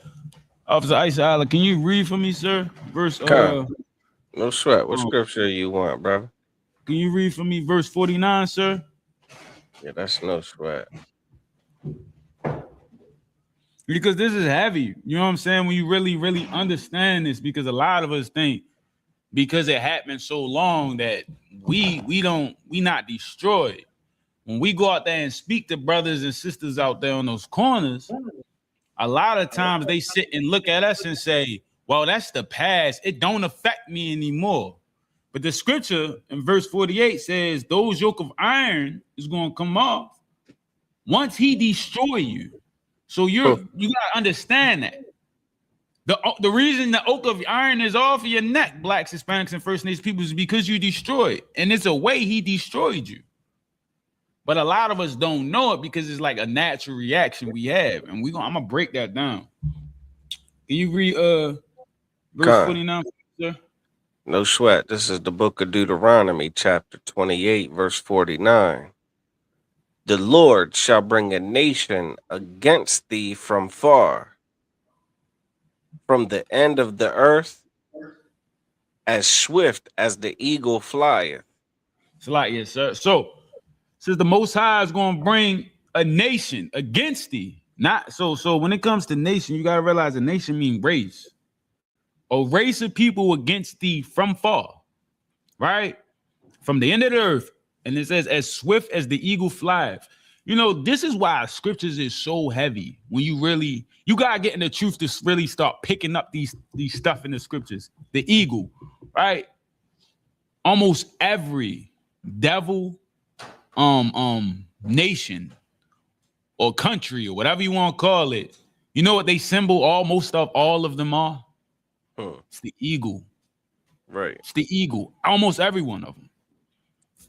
Officer Isa, can you read for me, sir? Verse no sweat. What scripture you want, brother? Can you read for me verse 49, sir? Yeah, that's no sweat. Because this is heavy. You know what I'm saying? When you really, really understand this, because a lot of us think because it happened so long that we not destroyed. When we go out there and speak to brothers and sisters out there on those corners, a lot of times they sit and look at us and say, well, that's the past. It don't affect me anymore. But the scripture in verse 48 says those yoke of iron is going to come off once he destroy you. So you gotta understand that. The reason the yoke of iron is off of your neck, Blacks, Hispanics, and First Nation people, is because you destroyed. And it's a way he destroyed you. But a lot of us don't know it because it's like a natural reaction we have. And I'm gonna break that down. Can you read verse 49, sir? No sweat. This is the book of Deuteronomy, chapter 28, verse 49. The Lord shall bring a nation against thee from far, from the end of the earth, as swift as the eagle flieth. It's like, yes, sir. So, says the Most High is going to bring a nation against thee. Not so when it comes to nation, you got to realize a nation means race. A race of people against thee from far, right? From the end of the earth. And it says, as swift as the eagle flieth. You know, this is why scriptures is so heavy. When you got to get in the truth to really start picking up these stuff in the scriptures. The eagle, right? Almost every devil, nation or country or whatever you want to call it, you know what they symbol almost of all of them are? It's the eagle. Right. It's the eagle. Almost every one of them.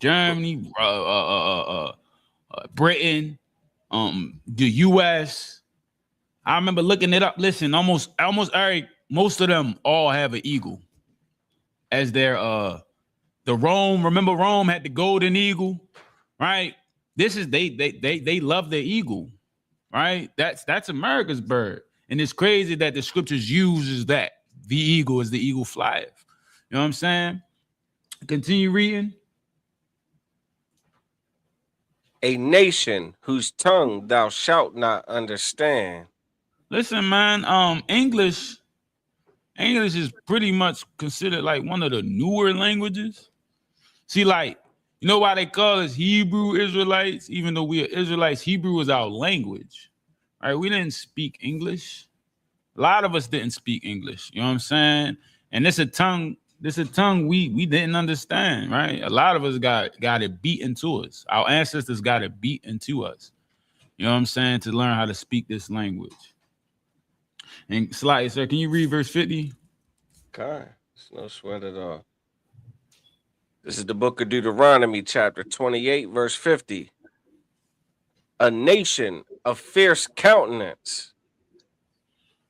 Germany, Britain, the US. I remember looking it up. Listen, most of them all have an eagle as their the Rome. Remember Rome had the golden eagle, right? This is they love their eagle, right? That's America's bird, and it's crazy that the scriptures uses that the eagle is the eagle flieth. You know what I'm saying? Continue reading. A nation whose tongue thou shalt not understand. Listen, man, English is pretty much considered like one of the newer languages. See, like, you know why they call us Hebrew Israelites? Even though we are Israelites, Hebrew is our language. All right, we didn't speak English. A lot of us didn't speak English. You know what I'm saying? And this a tongue we didn't understand, right? A lot of us got it beat into us. Our ancestors got it beat into us. You know what I'm saying? To learn how to speak this language. And slightly, sir, can you read verse 50? Okay, it's no sweat at all. This is the book of Deuteronomy, chapter 28, verse 50. A nation of fierce countenance,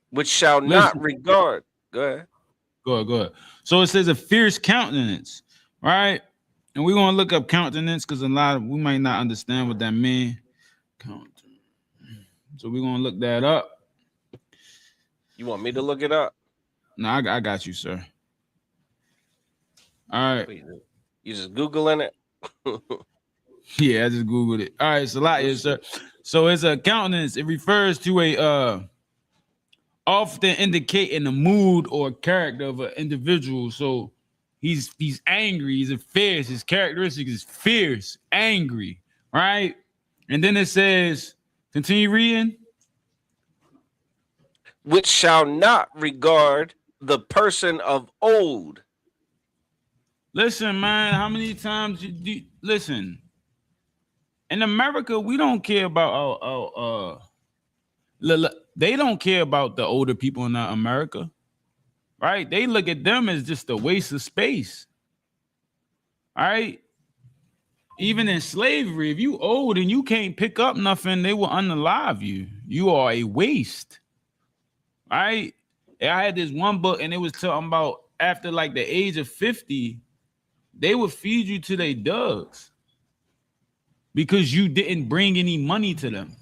which shall not regard. Go ahead. Go ahead. So it says a fierce countenance, right? And we're gonna look up countenance because we might not understand what that means. So we're gonna look that up. You want me to look it up? No, I got you, sir. All right. You just Googling it? Yeah, I just Googled it. All right, so sir. So it's a countenance. It refers to a often indicating the mood or character of an individual. So he's angry, he's fierce, his characteristic is fierce, angry, right? And then it says, continue reading. Which shall not regard the person of old. Listen, man, how many times listen? In America, we don't care about they don't care about the older people in America, right? They look at them as just a waste of space. All right. Even in slavery, if you old and you can't pick up nothing, they will unalive you. You are a waste. Right? I had this one book and it was talking about after like the age of 50, they would feed you to their dogs because you didn't bring any money to them.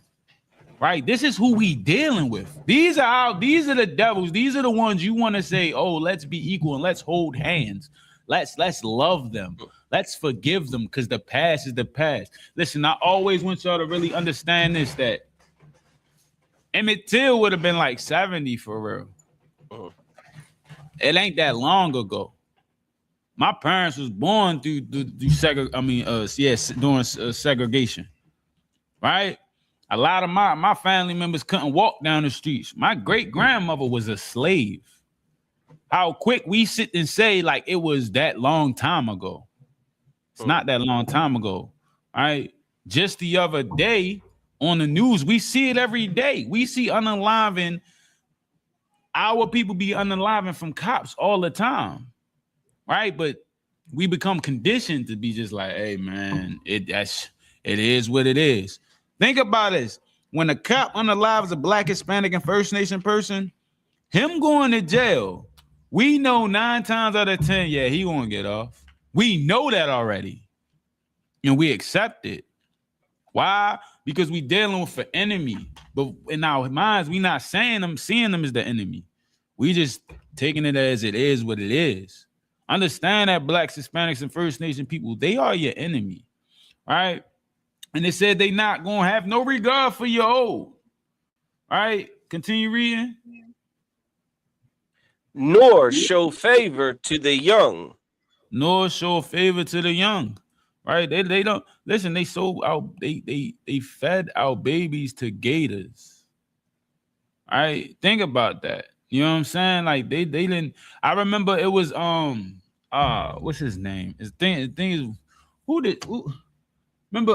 Right? This is who we dealing with. These are the devils. These are the ones you want to say, oh, let's be equal and let's hold hands. Let's love them. Let's forgive them because the past is the past. Listen, I always want y'all to really understand this, that Emmett Till would have been like 70 for real. It ain't that long ago. My parents was born during segregation, right? A lot of my family members couldn't walk down the streets. My great grandmother was a slave. How quick we sit and say like it was that long time ago. It's not that long time ago, right? Just the other day on the news, we see it every day. We see unaliving, our people be unaliving from cops all the time, right? But we become conditioned to be just like, hey man, it is what it is. Think about this. When a cop unalives a Black, Hispanic, and First Nation person, him going to jail, we know 9 times out of 10, yeah, he won't get off. We know that already. And we accept it. Why? Because we dealing with an enemy. But in our minds, we not seeing them as the enemy. We just taking it as it is what it is. Understand that Blacks, Hispanics, and First Nation people, they are your enemy. Right? And they said they not going to have no regard for your old. All right? Continue reading. Nor show favor to the young. Nor show favor to the young. Right? They don't listen, they fed our babies to gators. All right? Think about that. You know what I'm saying? Like they didn't. I remember it was what's his name? His thing is remember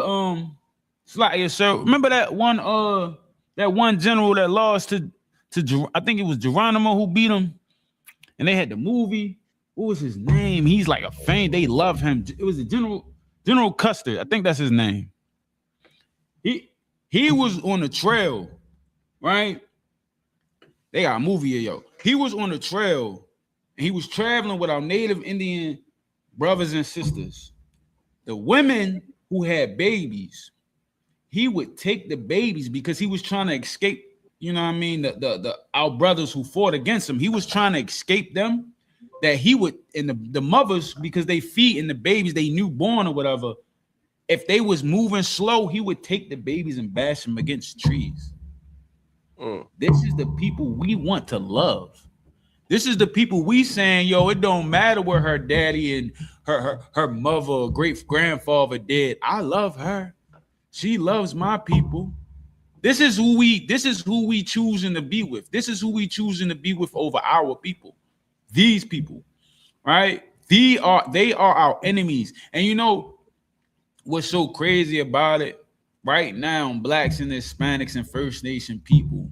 sir, remember that one general that lost to I think it was Geronimo who beat him, and they had the movie. What was his name? He's like a fan. They love him. It was a General Custer. I think that's his name. He was on the trail, right? They got a movie here, yo. He was on the trail and he was traveling with our native Indian brothers and sisters. The women who had babies, he would take the babies because he was trying to escape, you know what I mean? Our brothers who fought against him, he was trying to escape them. That he would, and the mothers, because they feeding the babies, they newborn or whatever, if they was moving slow, he would take the babies and bash them against trees. This is the people we want to love. This is the people we saying, yo, it don't matter where her daddy and her mother or great grandfather did. I love her. She loves my people. This is who we choosing to be with. This is who we choosing to be with over our people. These people, right? They are our enemies. And you know what's so crazy about it? Right now, Blacks and Hispanics and First Nation people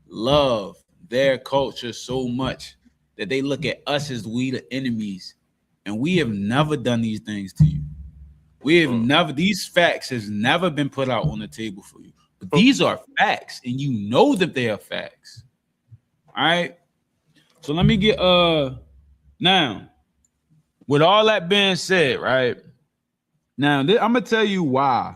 love their culture so much that they look at us as we the enemies, and we have never done these things to you. We have never, these facts has never been put out on the table for you. But these are facts, and you know that they are facts. All right. So let me get now, with all that being said, right? Now, I'm gonna tell you why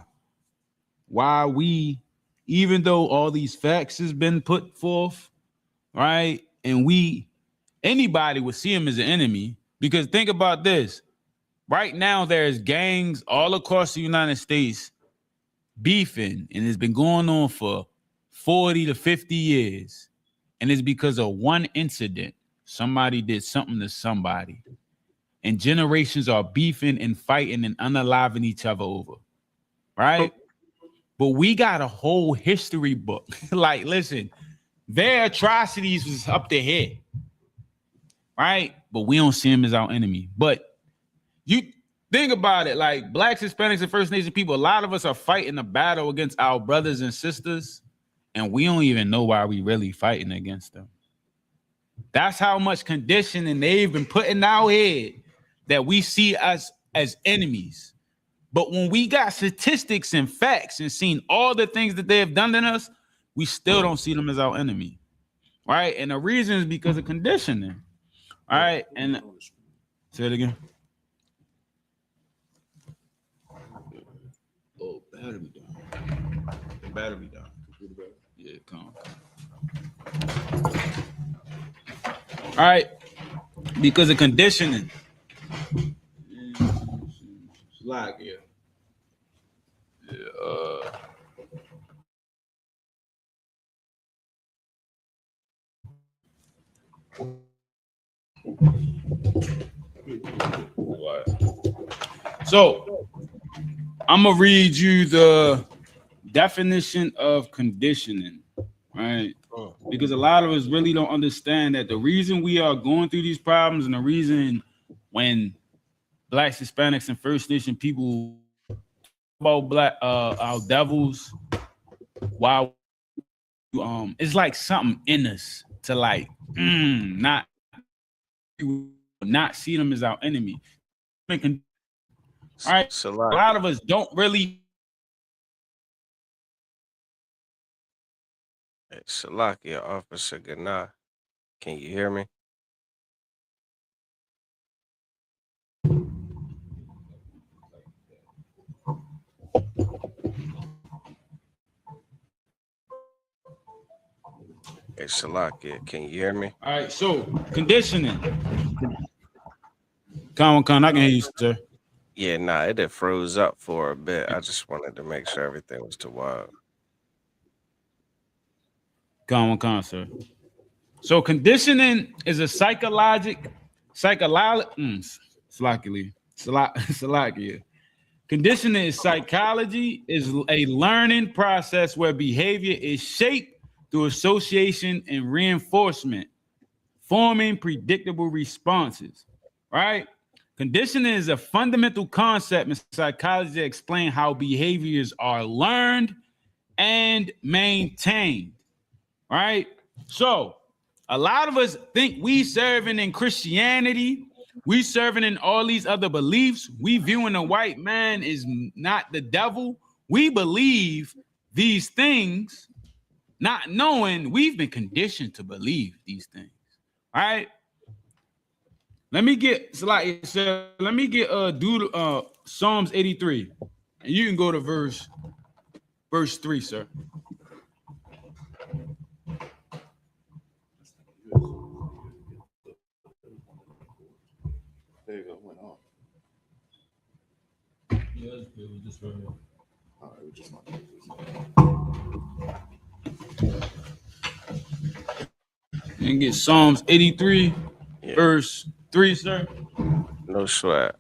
we, even though all these facts has been put forth, right? And anybody would see him as an enemy, because think about this. Right now, there's gangs all across the United States beefing, and it's been going on for 40 to 50 years. And it's because of one incident. Somebody did something to somebody. And generations are beefing and fighting and unaliving each other over. Right? But we got a whole history book. Like, listen, their atrocities was up to here. Right? But we don't see them as our enemy. But you think about it, like Blacks, Hispanics, and First Nation people, a lot of us are fighting a battle against our brothers and sisters, and we don't even know why we really fighting against them. That's how much conditioning they've been putting in our head that we see us as enemies. But when we got statistics and facts and seen all the things that they have done to us, we still don't see them as our enemy. Right? And the reason is because of conditioning. All right. And say it again. Oh, battery down. Battery down. Yeah, come on. All right. Because of conditioning. Like, yeah. So I'm gonna read you the definition of conditioning, right? Because a lot of us really don't understand that the reason we are going through these problems, and the reason when Blacks, Hispanics, and First Nation people about our devils, why it's like something in us to like not see them as our enemy. All right, a lot of us don't really. Hey, Salakia, Officer Gana, can you hear me? Hey, Salakia, can you hear me? All right, so conditioning. Con, I can hear you, sir. Yeah, nah, it had froze up for a bit. I just wanted to make sure everything was too wild. Con, sir. So conditioning is a psychological. Conditioning is psychology, is a learning process where behavior is shaped through association and reinforcement, forming predictable responses, right? Conditioning is a fundamental concept in psychology that explains how behaviors are learned and maintained, right? So a lot of us think we serving in Christianity, we serving in all these other beliefs, we viewing the white man is not the devil. We believe these things, not knowing we've been conditioned to believe these things. All right. Let me get Psalms 83. And you can go to verse 3, sir. There you go. Went off. Yeah, it was just right here. All right, we just want And get Psalms 83, verse 3, sir. No sweat.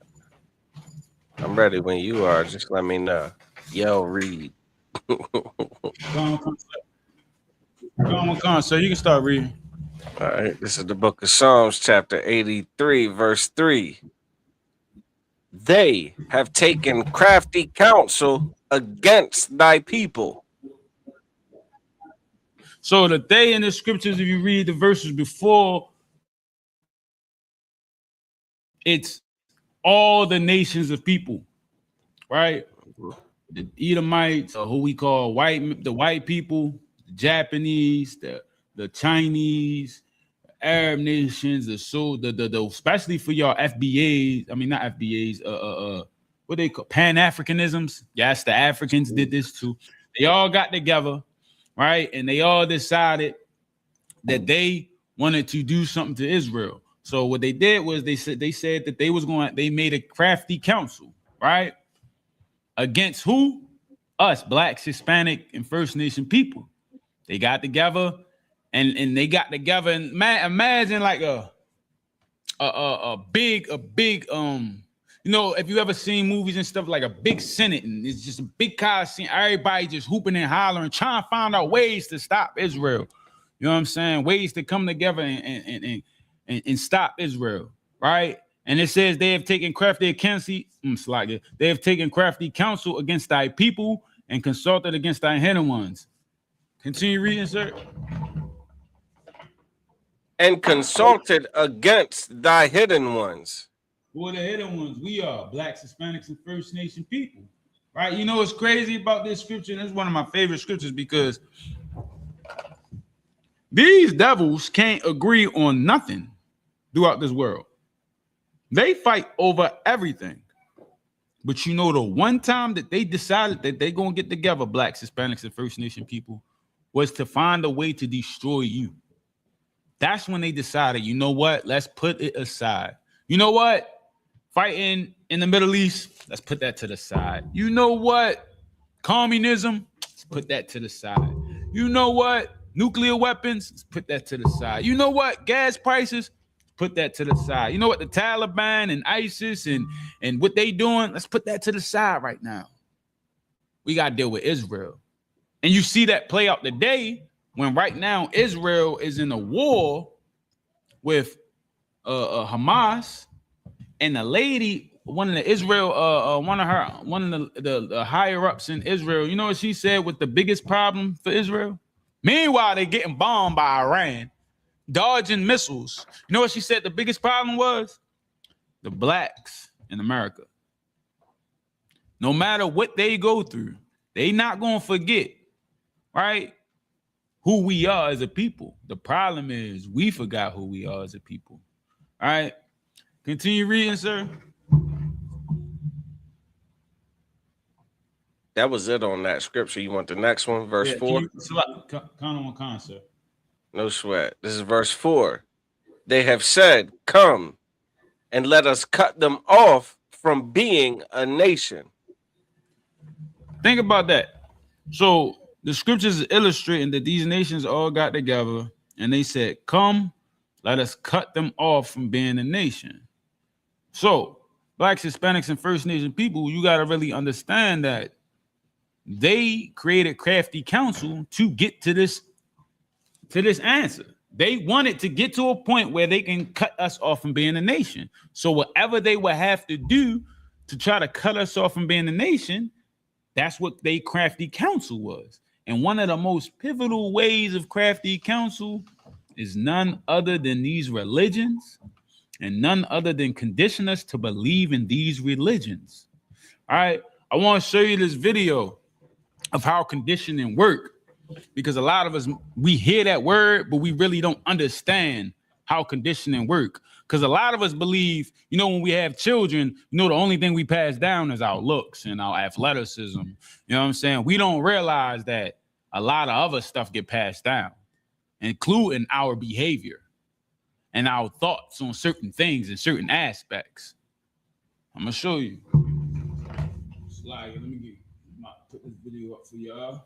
I'm ready when you are. Just let me know. Yo, read. Come on, sir. You can start reading. All right. This is the book of Psalms, chapter 83, verse 3. They have taken crafty counsel against thy people. So the they in the scriptures, if you read the verses before, it's all the nations of people, right? The Edomites, or who we call the white people, the Japanese, the Chinese, Arab nations, the especially for y'all FBAs. I mean, not FBAs. What they call Pan-Africanisms. Yes, the Africans did this too. They all got together, right? And they all decided that they wanted to do something to Israel. So what they did was they said that they made a crafty council, right? Against who? Us, Blacks, Hispanic, and First Nation people. They got together and they got together and imagine like a big you know, if you ever seen movies and stuff, like a big Senate, and it's just a big coliseum, everybody just hooping and hollering, trying to find out ways to stop Israel. You know what I'm saying? Ways to come together and stop Israel, right? And it says they have taken crafty counsel. They have taken crafty counsel against thy people and consulted against thy hidden ones. Continue reading, sir. And consulted against thy hidden ones. Who are the hidden ones? We are Blacks, Hispanics, and First Nation people, right? You know what's crazy about this scripture? And it's one of my favorite scriptures because these devils can't agree on nothing throughout this world. They fight over everything. But you know, the one time that they decided that they're going to get together, Blacks, Hispanics, and First Nation people, was to find a way to destroy you. That's when they decided, you know what? Let's put it aside. You know what? Fighting in the Middle East, let's put that to the side. You know what? Communism, let's put that to the side. You know what? Nuclear weapons, let's put that to the side. You know what? Gas prices, put that to the side. You know what? The Taliban and ISIS and what they doing, let's put that to the side right now. We got to deal with Israel. And you see that play out today when right now Israel is in a war with Hamas, and the lady, one of the higher ups in Israel, you know what she said with the biggest problem for Israel? Meanwhile, they're getting bombed by Iran, dodging missiles. You know what she said the biggest problem was? The blacks in America. No matter what they go through, they not going to forget, right, who we are as a people. The problem is we forgot who we are as a people. All right. Continue reading, sir. That was it on that scripture. You want the next one, verse 4? Sir. No sweat. This is verse 4. They have said, come and let us cut them off from being a nation. Think about that. So the scriptures is illustrating that these nations all got together and they said, come, let us cut them off from being a nation. So Blacks, Hispanics, and First Nation people, you got to really understand that they created crafty counsel to get to this answer. They wanted to get to a point where they can cut us off from being a nation. So whatever they would have to do to try to cut us off from being a nation, that's what they crafty counsel was. And one of the most pivotal ways of crafty counsel is none other than these religions, and none other than condition us to believe in these religions. All right, I want to show you this video of how conditioning work, because a lot of us, we hear that word, but we really don't understand how conditioning work. Because a lot of us believe, you know, when we have children, you know, the only thing we pass down is our looks and our athleticism. You know what I'm saying? We don't realize that a lot of other stuff get passed down, including our behavior and our thoughts on certain things and certain aspects. I'm gonna show you. Slide. Let me put this video up for y'all.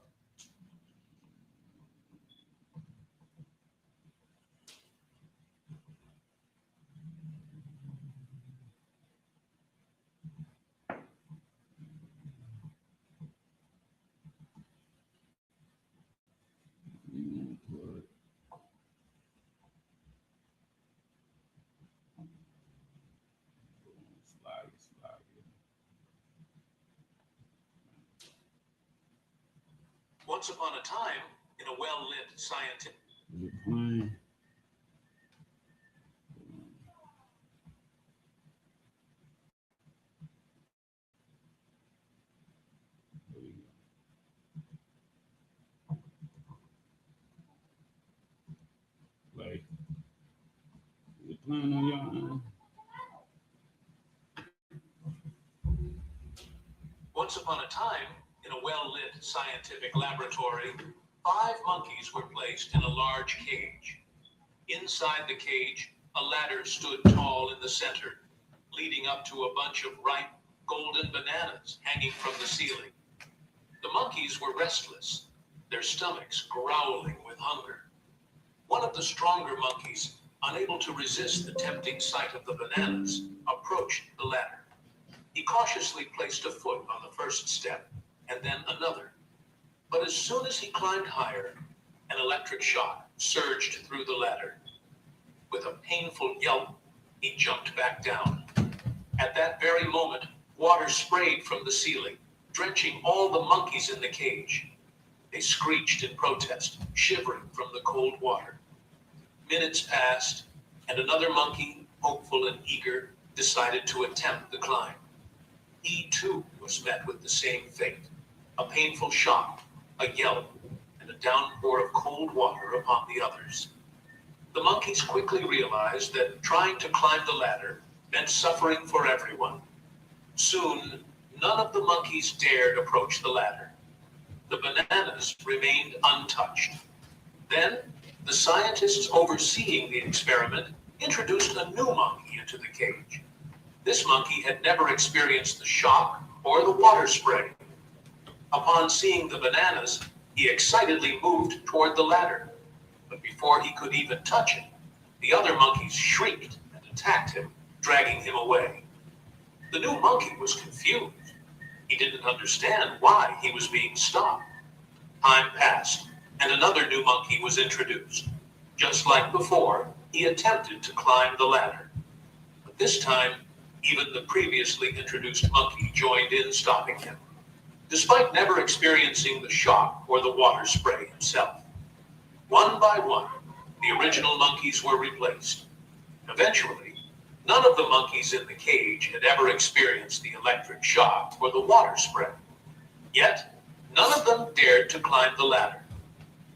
Once upon a time, in a well-lit scientific... playing on your. Once upon a time, in a well-lit scientific laboratory, 5 monkeys were placed in a large cage. Inside the cage, a ladder stood tall in the center, leading up to a bunch of ripe, golden bananas hanging from the ceiling. The monkeys were restless, their stomachs growling with hunger. One of the stronger monkeys, unable to resist the tempting sight of the bananas, approached the ladder. He cautiously placed a foot on the first step, and then another. But as soon as he climbed higher, an electric shock surged through the ladder. With a painful yelp, he jumped back down. At that very moment, water sprayed from the ceiling, drenching all the monkeys in the cage. They screeched in protest, shivering from the cold water. Minutes passed, and another monkey, hopeful and eager, decided to attempt the climb. He too was met with the same fate, a painful shock, a yelp, and a downpour of cold water upon the others. The monkeys quickly realized that trying to climb the ladder meant suffering for everyone. Soon, none of the monkeys dared approach the ladder. The bananas remained untouched. Then, the scientists overseeing the experiment introduced a new monkey into the cage. This monkey had never experienced the shock or the water spray. Upon seeing the bananas, he excitedly moved toward the ladder. But before he could even touch it, the other monkeys shrieked and attacked him, dragging him away. The new monkey was confused. He didn't understand why he was being stopped. Time passed, and another new monkey was introduced. Just like before, he attempted to climb the ladder. But this time, even the previously introduced monkey joined in stopping him, despite never experiencing the shock or the water spray himself. One by one, the original monkeys were replaced. Eventually, none of the monkeys in the cage had ever experienced the electric shock or the water spray. Yet, none of them dared to climb the ladder.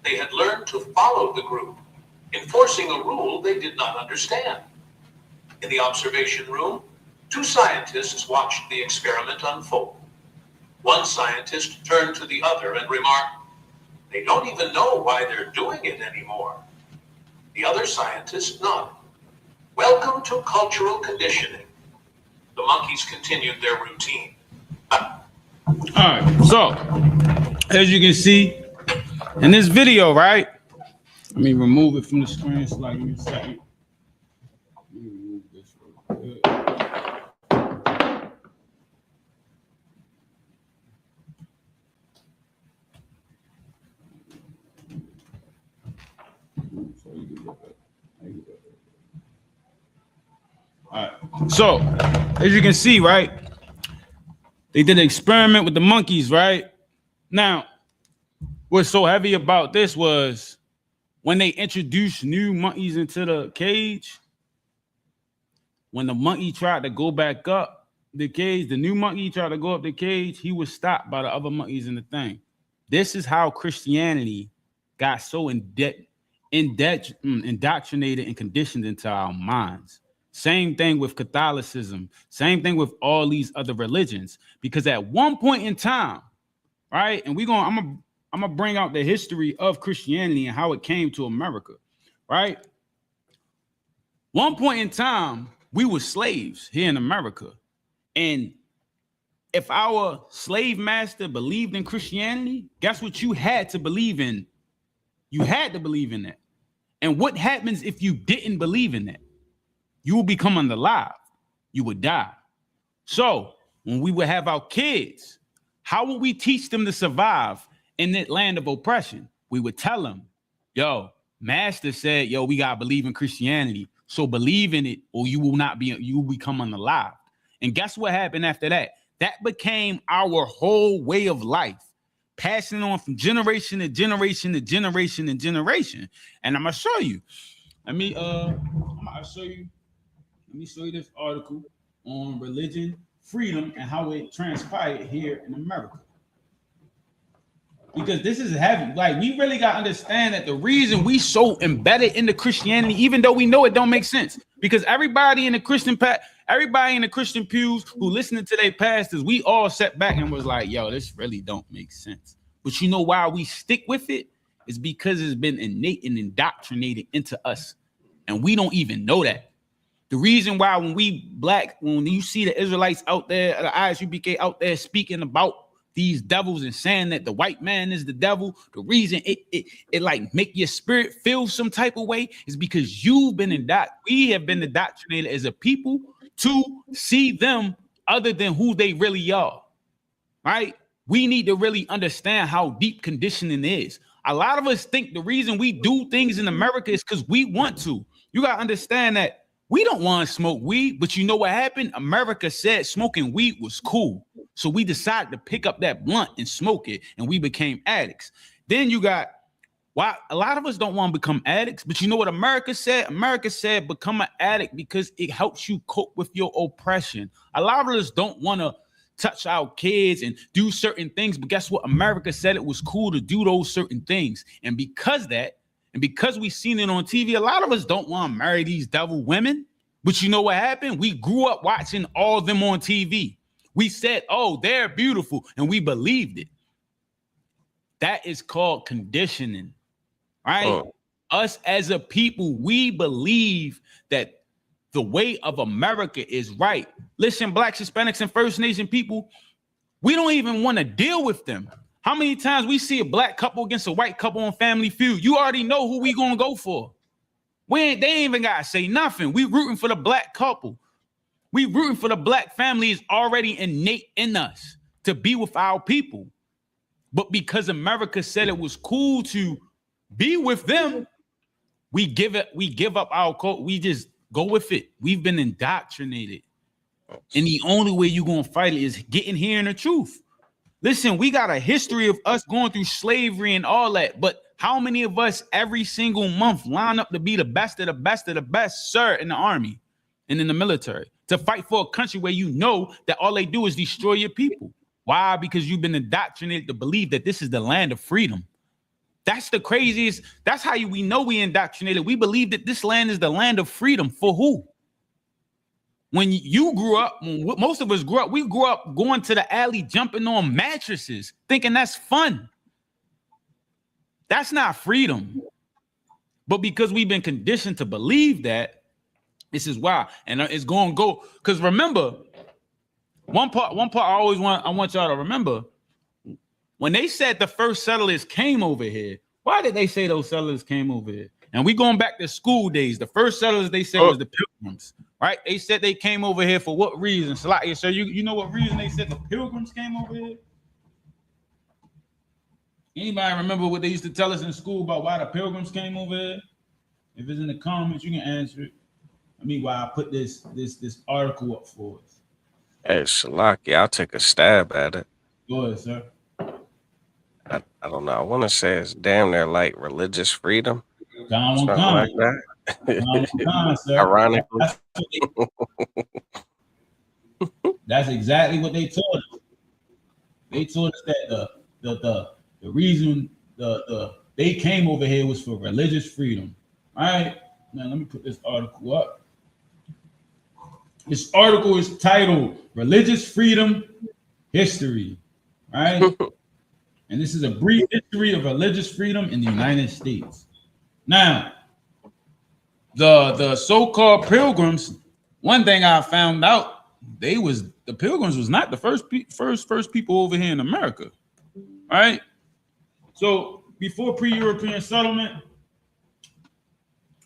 They had learned to follow the group, enforcing a rule they did not understand. In the observation room, 2 scientists watched the experiment unfold. One scientist turned to the other and remarked, "They don't even know why they're doing it anymore." The other scientist nodded. "Welcome to cultural conditioning." The monkeys continued their routine. All right, so as you can see in this video, right? Let me remove it from the screen. So like, give me a second. Let me remove this real quick. All right. So, as you can see, right, they did an experiment with the monkeys, right? Now, what's so heavy about this was when they introduced new monkeys into the cage, when the monkey tried to go back up the cage, the new monkey tried to go up the cage, he was stopped by the other monkeys in the thing. This is how Christianity got so indoctrinated and conditioned into our minds. Same thing with Catholicism. Same thing with all these other religions. Because at one point in time, right, and I'm gonna bring out the history of Christianity and how it came to America, right? One point in time, we were slaves here in America. And if our slave master believed in Christianity, guess what you had to believe in? You had to believe in that. And what happens if you didn't believe in that? You will become unalive. You would die. So when we would have our kids, how would we teach them to survive in that land of oppression? We would tell them, yo, master said, yo, we got to believe in Christianity. So believe in it or you will become unalive. And guess what happened after that? That became our whole way of life, passing on from generation to generation to generation to generation. And I'm going to show you. Let me show you this article on religion, freedom, and how it transpired here in America. Because this is heavy. Like, we really got to understand that the reason we so embedded into Christianity, even though we know it don't make sense, Because everybody in the Christian pews who listening to their pastors, we all sat back and was like, yo, this really don't make sense. But you know why we stick with it? It's because it's been innate and indoctrinated into us. And we don't even know that. The reason why when you see the Israelites out there, the ISUBK out there speaking about these devils and saying that the white man is the devil, the reason it like make your spirit feel some type of way is because we have been indoctrinated as a people to see them other than who they really are, right? We need to really understand how deep conditioning is. A lot of us think the reason we do things in America is because we want to. You got to understand that we don't want to smoke weed, but you know what happened? America said smoking weed was cool. So we decided to pick up that blunt and smoke it, and we became addicts. Then you got, why a lot of us don't want to become addicts, but you know what America said? America said become an addict because it helps you cope with your oppression. A lot of us don't want to touch our kids and do certain things, but guess what? America said it was cool to do those certain things. And because we seen it on TV, a lot of us don't want to marry these devil women. But you know what happened? We grew up watching all of them on TV. We said, oh, they're beautiful, and we believed it. That is called conditioning, right? Oh. Us as a people, we believe that the way of America is right. Listen, Blacks, Hispanics, and First Nation people, we don't even want to deal with them. How many times we see a black couple against a white couple on Family Feud? You already know who we gonna go for. They ain't even gotta say nothing. We rooting for the black couple. We rooting for the black family is already innate in us to be with our people. But because America said it was cool to be with them, we give up our code. We just go with it. We've been indoctrinated. And the only way you're gonna fight it is getting here in the truth. Listen, we got a history of us going through slavery and all that, but how many of us every single month line up to be the best of the best of the best, sir, in the army and in the military, to fight for a country where you know that all they do is destroy your people? Why? Because you've been indoctrinated to believe that this is the land of freedom. That's the craziest. That's how we know we indoctrinated. We believe that this land is the land of freedom. For who? When you grew up, most of us grew up, we grew up going to the alley, jumping on mattresses, thinking that's fun. That's not freedom. But because we've been conditioned to believe that, this is why. And it's going to go. Because remember, one part I want y'all to remember, when they said the first settlers came over here, why did they say those settlers came over here? And we going back to school days. The first settlers they said was the Pilgrims. Right? They said they came over here for what reason? So, you know what reason they said the Pilgrims came over here? Anybody remember what they used to tell us in school about why the Pilgrims came over here? If it's in the comments, you can answer it. I mean, why I put this article up for us. Hey, Shalaki, I'll take a stab at it. Go ahead, sir. I don't know. I want to say it's damn near like religious freedom. Something like that. Ironically, that's exactly what they told us. They told us that the reason they came over here was for religious freedom. All right, now let me put this article up. This article is titled "Religious Freedom History." Right, and this is a brief history of religious freedom in the United States. Now, the so-called Pilgrims, one thing I found out, the Pilgrims was not the first people over here in America. All right. So before pre-European settlement,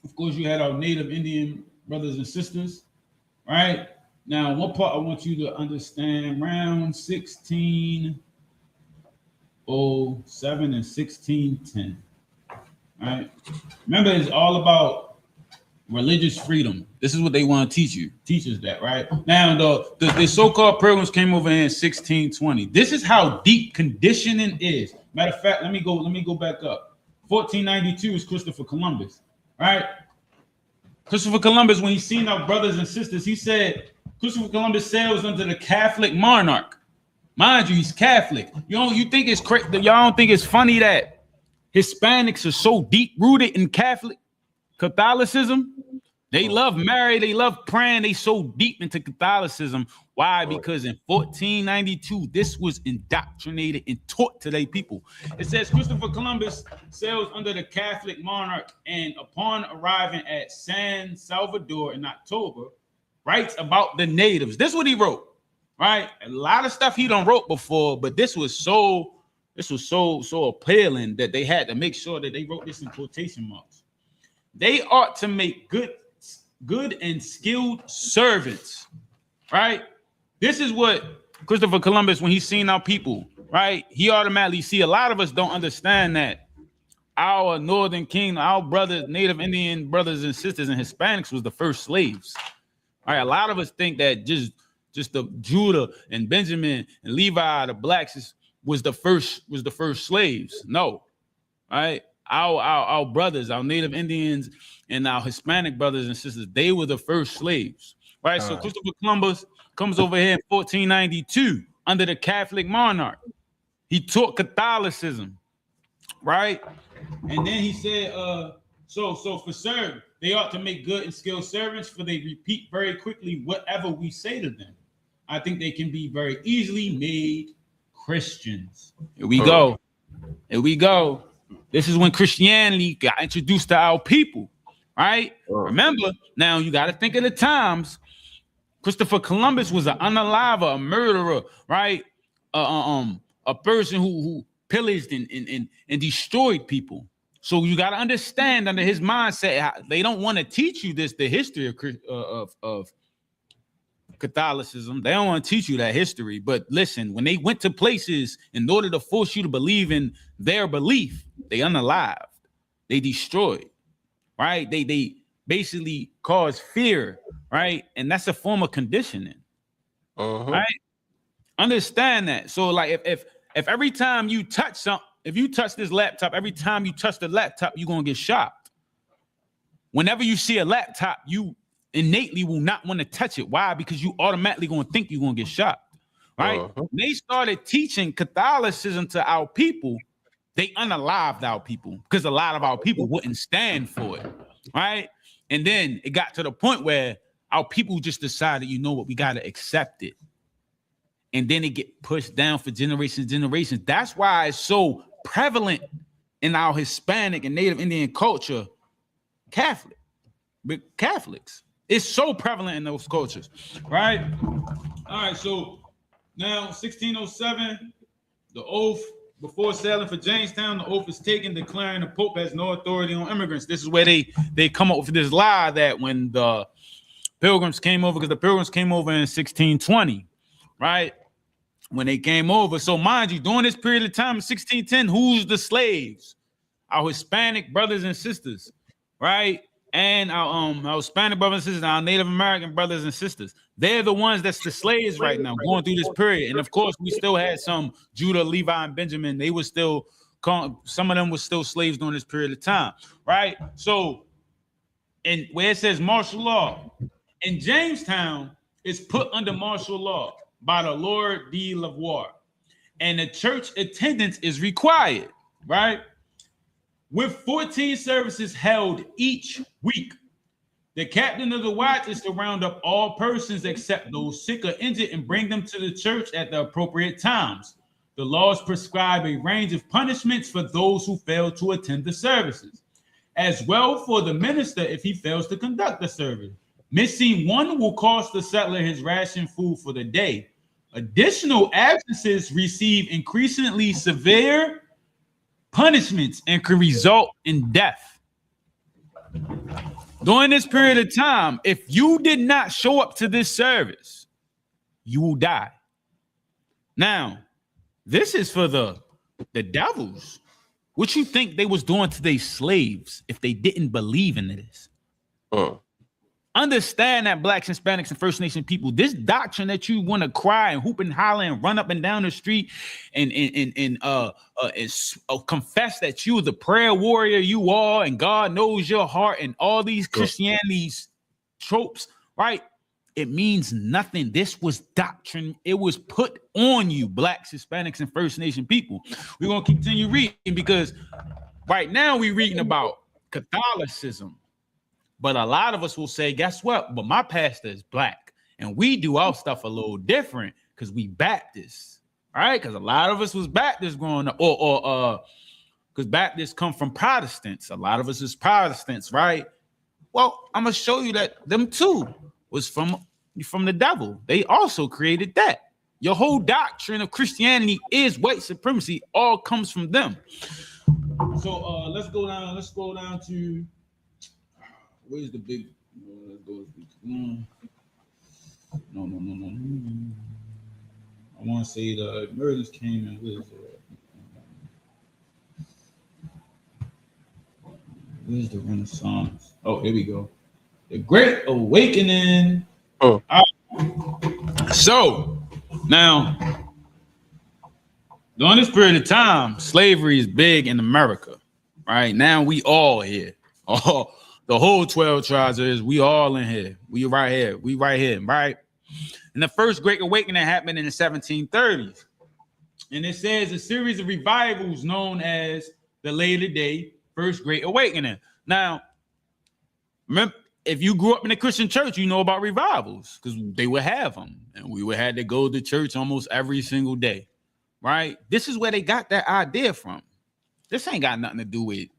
of course, you had our native Indian brothers and sisters. All right. Now, one part I want you to understand, around 1607 and 1610. All right. Remember, it's all about religious freedom. This is what they want to teach you. Teach us that, right? Now, the so-called Pilgrims came over in 1620. This is how deep conditioning is. Matter of fact, let me go back up. 1492 is Christopher Columbus, right? Christopher Columbus, when he seen our brothers and sisters, he said, Christopher Columbus sails under the Catholic monarch. Mind you, he's Catholic. You think it's crazy? Y'all don't think it's funny that Hispanics are so deep rooted in Catholicism? They love Mary. They love praying. They so deep into Catholicism. Why? Because in 1492, this was indoctrinated and taught to their people. It says Christopher Columbus sailed under the Catholic monarch, and upon arriving at San Salvador in October, writes about the natives. This is what he wrote, right? A lot of stuff he done wrote before, but this was so appealing that they had to make sure that they wrote this in quotation marks. They ought to make good and skilled servants, right? This is what Christopher Columbus, when he's seen our people, right? He automatically see a lot of us don't understand that our Northern Kingdom, our brothers, Native Indian brothers and sisters and Hispanics was the first slaves. All right, a lot of us think that just the Judah and Benjamin and Levi, the blacks, was the first slaves. No, all right. Our brothers, our Native Indians and our Hispanic brothers and sisters, they were the first slaves, right? So Christopher Columbus comes over here in 1492 under the Catholic monarch. He taught Catholicism, right? And then he said, so for serve, they ought to make good and skilled servants, for they repeat very quickly whatever we say to them. I think they can be very easily made Christians. Here we go. Here we go. This is when Christianity got introduced to our people, right? Remember, now you got to think of the times. Christopher Columbus was an unaliver, a murderer, right? A person who pillaged and destroyed people. So you got to understand under his mindset, they don't want to teach you the history of Catholicism. They don't want to teach you that history. But listen, when they went to places in order to force you to believe in their belief, they unalived, they destroyed, right? They basically cause fear, right? And that's a form of conditioning, right? Understand that. So like if every time you touch something, if you touch this laptop, every time you touch the laptop, you're going to get shocked. Whenever you see a laptop, you innately will not want to touch it. Why? Because you automatically going to think you're going to get shocked, right? When they started teaching Catholicism to our people, they unalived our people because a lot of our people wouldn't stand for it, right? And then it got to the point where our people just decided, you know what, we got to accept it. And then it get pushed down for generations. That's why it's so prevalent in our Hispanic and Native Indian culture, Catholics. It's so prevalent in those cultures, right? All right, so now 1607, the oath, before sailing for Jamestown, the oath is taken, declaring the Pope has no authority on immigrants. This is where they come up with this lie that when the Pilgrims came over, because the Pilgrims came over in 1620, right? When they came over. So mind you, during this period of time, 1610, who's the slaves? Our Hispanic brothers and sisters, right? And our Hispanic brothers and sisters, our Native American brothers and sisters. They're the ones that's the slaves right now, going through this period. And of course, we still had some Judah, Levi, and Benjamin. They were still, some of them were still slaves during this period of time, right? So, and where it says martial law, in Jamestown, it's put under martial law by the Lord de Lavoie, and the church attendance is required, right? With 14 services held each week. The captain of the watch is to round up all persons except those sick or injured and bring them to the church at the appropriate times. The laws prescribe a range of punishments for those who fail to attend the services, as well for the minister if he fails to conduct the service. Missing one will cost the settler his ration food for the day. Additional absences receive increasingly severe punishments and can result in death. During this period of time, if you did not show up to this service, you will die. Now, this is for the devils. What you think they was doing to their slaves if they didn't believe in this? Understand that Blacks, Hispanics, and First Nation people, this doctrine that you want to cry and hoop and holler and run up and down the street and confess that you the prayer warrior you are and God knows your heart and all these Christianity's tropes, right? It means nothing. This was doctrine. It was put on you, Blacks, Hispanics, and First Nation people. We're going to continue reading because right now we're reading about Catholicism. But a lot of us will say, guess what? But my pastor is black, and we do our stuff a little different because we Baptists, right? Because a lot of us was Baptists growing up, or because Baptists come from Protestants. A lot of us is Protestants, right? Well, I'm gonna show you that them too was from the devil. They also created that. Your whole doctrine of Christianity is white supremacy. All comes from them. So let's go down. Let's go down to where's the big? No. I want to say the murders came in. Where's the Renaissance? Oh, here we go. The Great Awakening. Oh. So now, during this period of time, slavery is big in America. Right now, we all here. Oh, the whole 12 tribes is we all in here. We right here. We right here. Right. And the first Great Awakening happened in the 1730s. And it says a series of revivals known as the Latter Day First Great Awakening. Now, remember, if you grew up in a Christian church, you know about revivals because they would have them. And we would have to go to church almost every single day. Right? This is where they got that idea from. This ain't got nothing to do with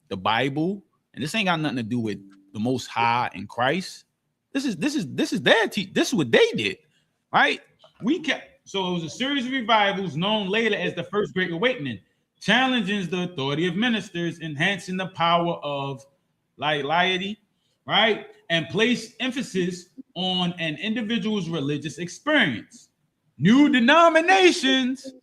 the Bible, and this ain't got nothing to do with the Most High and Christ. This is their this is what they did, right? So it was a series of revivals known later as the First Great Awakening, challenging the authority of ministers, enhancing the power of laity, right, and place emphasis on an individual's religious experience. New denominations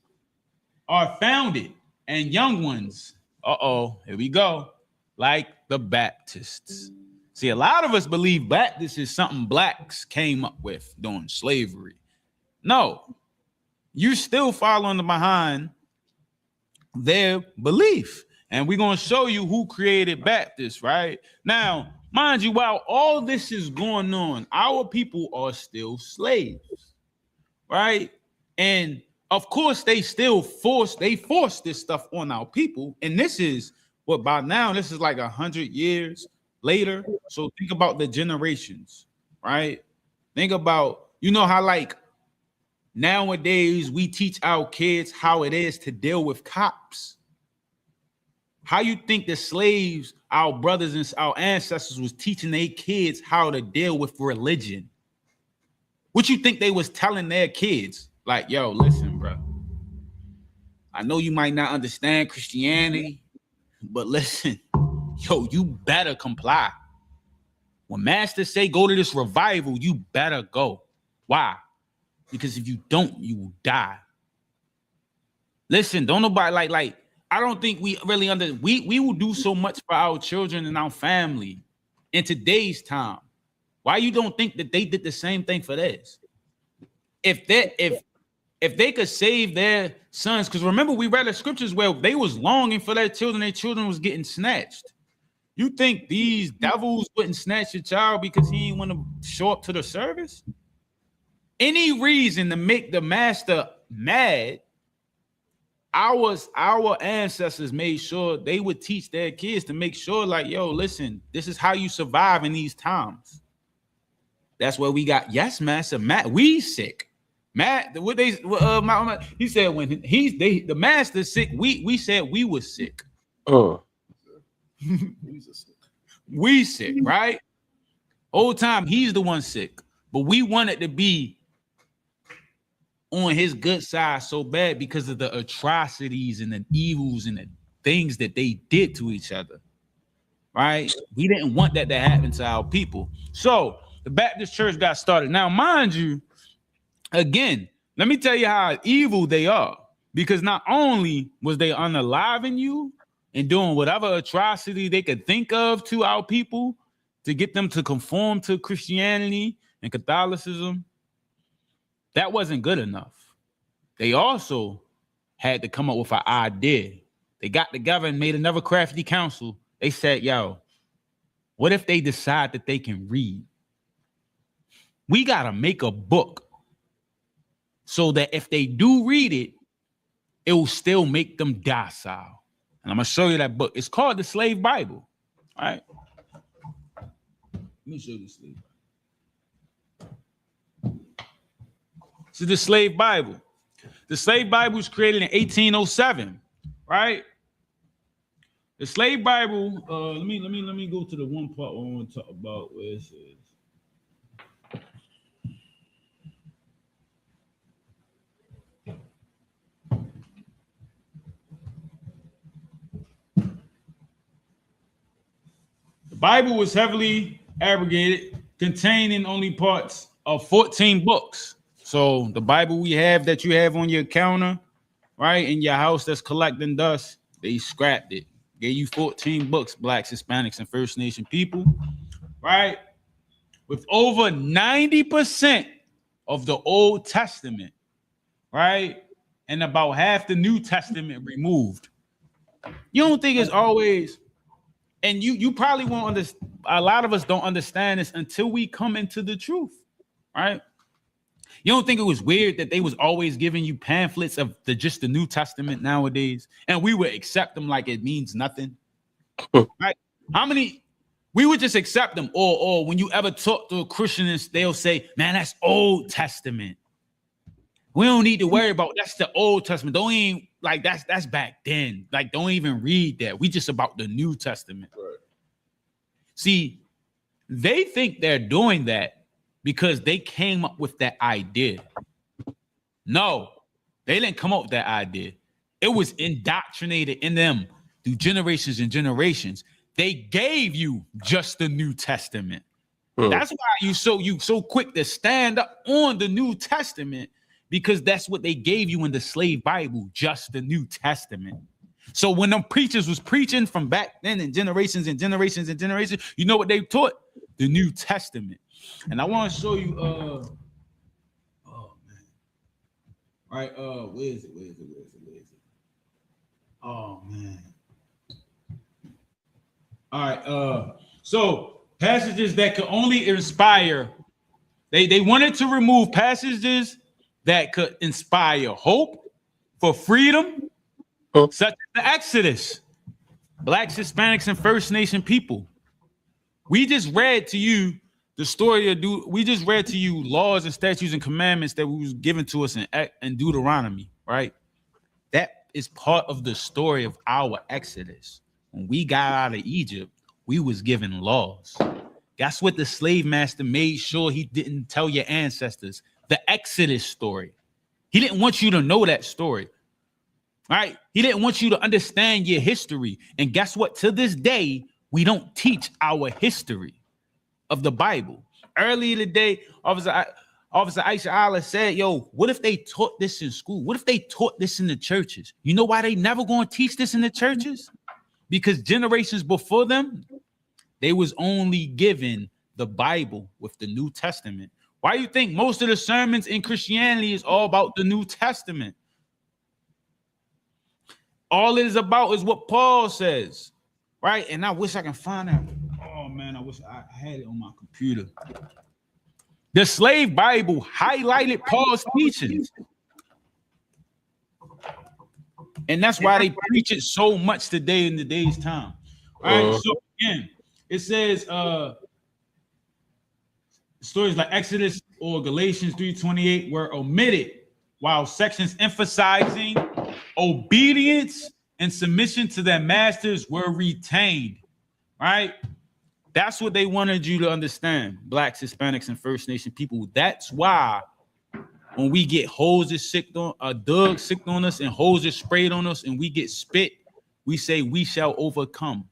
are founded, and young ones, here we go, like the Baptists. See, a lot of us believe Baptist is something blacks came up with during slavery. No, you're still following behind their belief. And we're going to show you who created Baptist, right? Now, mind you, while all this is going on, our people are still slaves, right? And of course, they still force this stuff on our people. And this is what by now, this is like 100 years later. So think about the generations, right? Think about, you know how like nowadays we teach our kids how it is to deal with cops. How you think the slaves, our brothers and our ancestors was teaching their kids how to deal with religion? What you think they was telling their kids? Like, yo, listen, bro. I know you might not understand Christianity, but listen, yo, you better comply. When masters say go to this revival, you better go. Why? Because if you don't, you will die. Listen, don't nobody like I don't think we really we will do so much for our children and our family in today's time. Why you don't think that they did the same thing for this? If they could save their sons, because remember we read the scriptures where they was longing for their children was getting snatched. You think these devils wouldn't snatch your child because he didn't want to show up to the service? Any reason to make the master mad, our ancestors made sure they would teach their kids to make sure, like, yo, listen, this is how you survive in these times. That's where we got, yes, master, Matt, we sick. Matt, what they he said when the master's sick, we said we were sick. Oh. We sick, right? Whole time he's the one sick, but we wanted to be on his good side so bad because of the atrocities and the evils and the things that they did to each other, right? We didn't want that to happen to our people. So the Baptist church got started. Now, mind you, again, let me tell you how evil they are, because not only was they unaliving you and doing whatever atrocity they could think of to our people to get them to conform to Christianity and Catholicism, that wasn't good enough. They also had to come up with an idea. They got together and made another crafty council. They said, yo, what if they decide that they can read? We got to make a book so that if they do read it, it will still make them docile. And I'm going to show you that book. It's called the Slave Bible, all right? me show you the slave Bible. This is the slave Bible. The slave Bible was created in 1807, right? The slave Bible. Let me go to the one part I want to talk about where it says. The Bible was heavily abrogated, containing only parts of 14 books. So the Bible we have that you have on your counter, right, in your house that's collecting dust, they scrapped it. Gave you 14 books, Blacks, Hispanics, and First Nation people, right? With over 90% of the Old Testament, right? And about half the New Testament removed. You don't think it's always, and you probably won't understand, a lot of us don't understand this until we come into the truth, right? You don't think it was weird that they was always giving you pamphlets of just the New Testament nowadays, and we would accept them like it means nothing, right? How many we would just accept them, or when you ever talk to a Christian, they'll say, "Man, that's Old Testament. We don't need to worry about that's the Old Testament. Don't even like that's back then. Like, don't even read that. We just about the New Testament." Right. See, they think they're doing that because they came up with that idea. No, they didn't come up with that idea. It was indoctrinated in them through generations and generations. They gave you just the New Testament. That's why you so quick to stand up on the New Testament, because that's what they gave you in the slave Bible, just the New Testament. So when them preachers was preaching from back then and generations and generations and generations, you know what they taught? The New Testament. And I want to show you oh man. All right, where is it? Oh man. All right, so passages that could only inspire, they wanted to remove passages that could inspire hope for freedom, such as the Exodus, Blacks, Hispanics, and First Nation people. We just read to you the story of we just read to you laws and statutes and commandments that was given to us in Deuteronomy, right? That is part of the story of our Exodus. When we got out of Egypt, we was given laws. That's what the slave master made sure he didn't tell your ancestors, the Exodus story. He didn't want you to know that story, right? He didn't want you to understand your history. And guess what? To this day, we don't teach our history of the Bible. Earlier today, Officer Aisha Allah said, yo, what if they taught this in school? What if they taught this in the churches? You know why they never going to teach this in the churches? Because generations before them, they was only given the Bible with the New Testament. Why do you think most of the sermons in Christianity is all about the New Testament? All it is about is what Paul says, right? And I wish I can find that. Oh man, I wish I had it on my computer. The slave Bible highlighted Paul's teachings. And that's why they preach it so much today in today's time. All right. So again, it says stories like Exodus or Galatians 3:28 were omitted, while sections emphasizing obedience and submission to their masters were retained. Right? That's what they wanted you to understand, Blacks, Hispanics, and First Nation people. That's why when we get hoses sicked on, Doug sicked on us and hoses sprayed on us and we get spit, we say we shall overcome.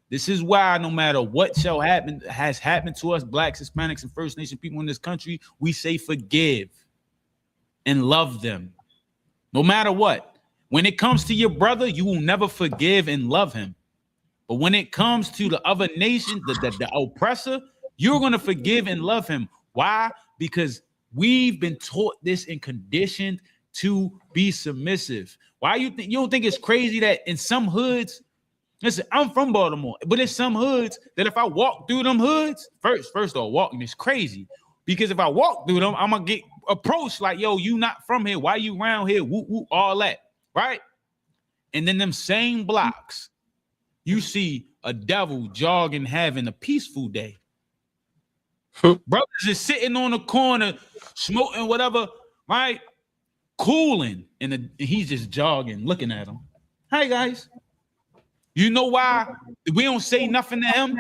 This is why no matter what has happened to us, Blacks, Hispanics, and First Nation people in this country, we say forgive and love them. No matter what. When it comes to your brother, you will never forgive and love him. But when it comes to the other nation, the oppressor, you're going to forgive and love him. Why? Because we've been taught this and conditioned to be submissive. Why you don't think it's crazy that in some hoods, listen, I'm from Baltimore, but there's some hoods that if I walk through them hoods, first of all, walking is crazy. Because if I walk through them, I'm going to get approached like, yo, you not from here. Why you around here? Whoop, whoop, all that, right? And then them same blocks, you see a devil jogging, having a peaceful day. Brothers is sitting on the corner, smoking whatever, right? Cooling, and he's just jogging, looking at him. Hi guys. You know why we don't say nothing to him?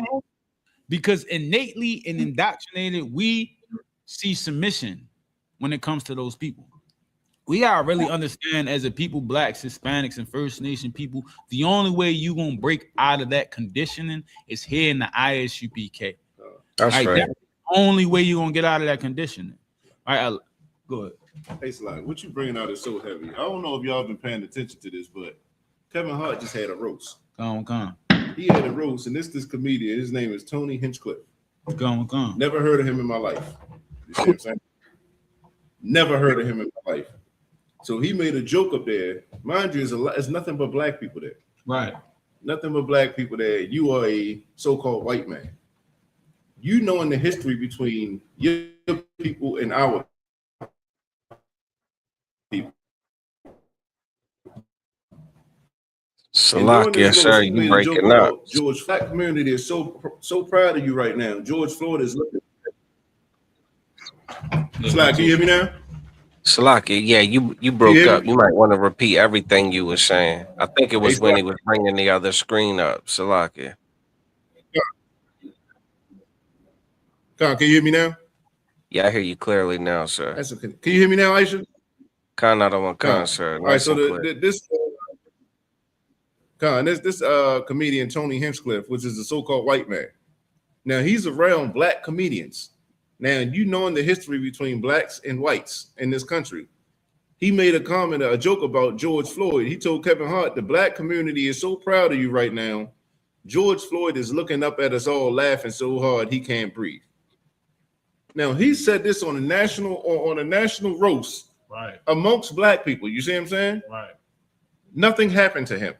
Because innately and indoctrinated, we see submission when it comes to those people. We gotta really understand as a people, blacks, Hispanics, and First Nation people, the only way you gonna break out of that conditioning is here in the ISUPK. That's right. That's the only way you're gonna get out of that conditioning. All right, go ahead. Hey, Sly, what you bringing out is so heavy. I don't know if y'all been paying attention to this, but Kevin Hart just had a roast. Come on. He had a roast, and this comedian, his name is Tony Hinchcliffe. Come on. Never heard of him in my life. You see what I'm saying? Never heard of him in my life. So he made a joke up there. Mind you, it's nothing but black people there. Right. Nothing but black people there. You are a so-called white man. You knowing the history between your people and our people. Salakia, sir, you breaking up. George, black community is so proud of you right now. George Floyd is looking. Slack, can you hear me now? Salakia, yeah, you broke up. You might want to repeat everything you were saying. I think it was when he was bringing the other screen up. Salakia. Can you hear me now? Yeah, I hear you clearly now, sir. That's okay. Can you hear me now, Aisha? Sir. All right, so this comedian Tony Hinchcliffe, which is a so-called white man. Now he's around black comedians. Now you knowing the history between blacks and whites in this country. He made a joke about George Floyd. He told Kevin Hart, the black community is so proud of you right now. George Floyd is looking up at us all, laughing so hard he can't breathe. Now he said this on a national roast, right, amongst black people. You see what I'm saying? Right. Nothing happened to him.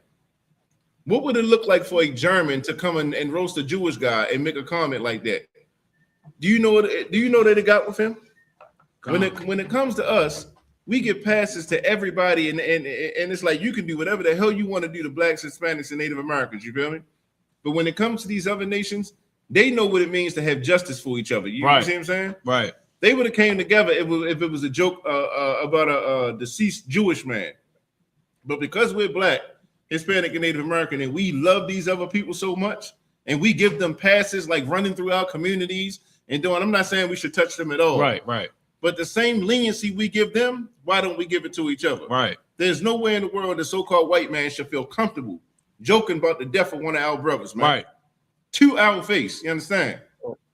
What would it look like for a German to come in and roast a Jewish guy and make a comment like that? Do you know that it got with him? When it comes to us, we give passes to everybody, and it's like you can do whatever the hell you want to do to blacks, Hispanics, and Native Americans. You feel me? But when it comes to these other nations, they know what it means to have justice for each other. You see what I'm saying? Right. They would have came together if it was a joke about a deceased Jewish man. But because we're black, Hispanic, and Native American, and we love these other people so much, and we give them passes like running through our communities and doing. I'm not saying we should touch them at all. Right. But the same leniency we give them, why don't we give it to each other? Right. There's no way in the world the so-called white man should feel comfortable joking about the death of one of our brothers, man. Right. To our face, you understand?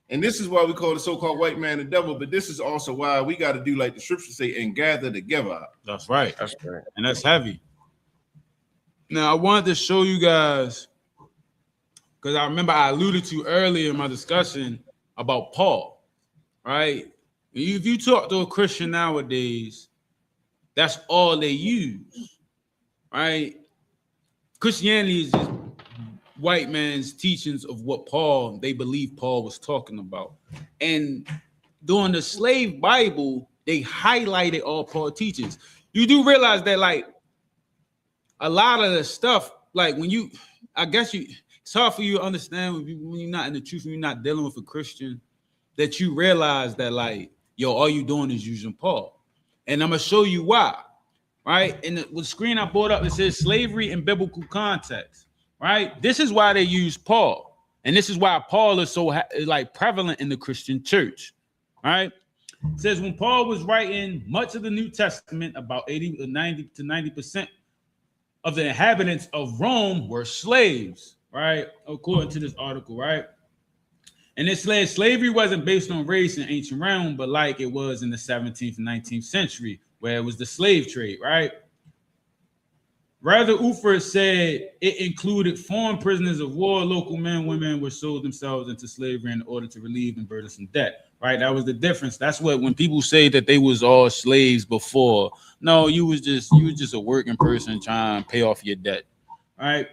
And this is why we call the so-called white man the devil, but this is also why we got to do like the scriptures say and gather together. That's right. And that's heavy. Now, I wanted to show you guys, because I remember I alluded to earlier in my discussion about Paul, right? If you talk to a Christian nowadays, that's all they use, right? Christianity is just white man's teachings of what they believe Paul was talking about. And during the slave Bible, they highlighted all Paul teachings. You do realize that, like, a lot of the stuff, like it's hard for you to understand when you're not in the truth, when you're not dealing with a Christian, that you realize that, like, all you doing is using Paul. And I'm going to show you why, right? And the screen I brought up, it says slavery in biblical context, right? This is why they use Paul. And this is why Paul is so prevalent in the Christian church, right? It says when Paul was writing much of the New Testament, about 80 or 90 to 90% of the inhabitants of Rome were slaves, right? According to this article, right? And it says slavery wasn't based on race in ancient Rome, but like it was in the 17th and 19th century, where it was the slave trade, right? Rather, Ufer said it included foreign prisoners of war, local men, women were sold themselves into slavery in order to relieve them burdensome debt, right? That was the difference. That's what, when people say that they was all slaves before, no, you was just a working person trying to pay off your debt, right?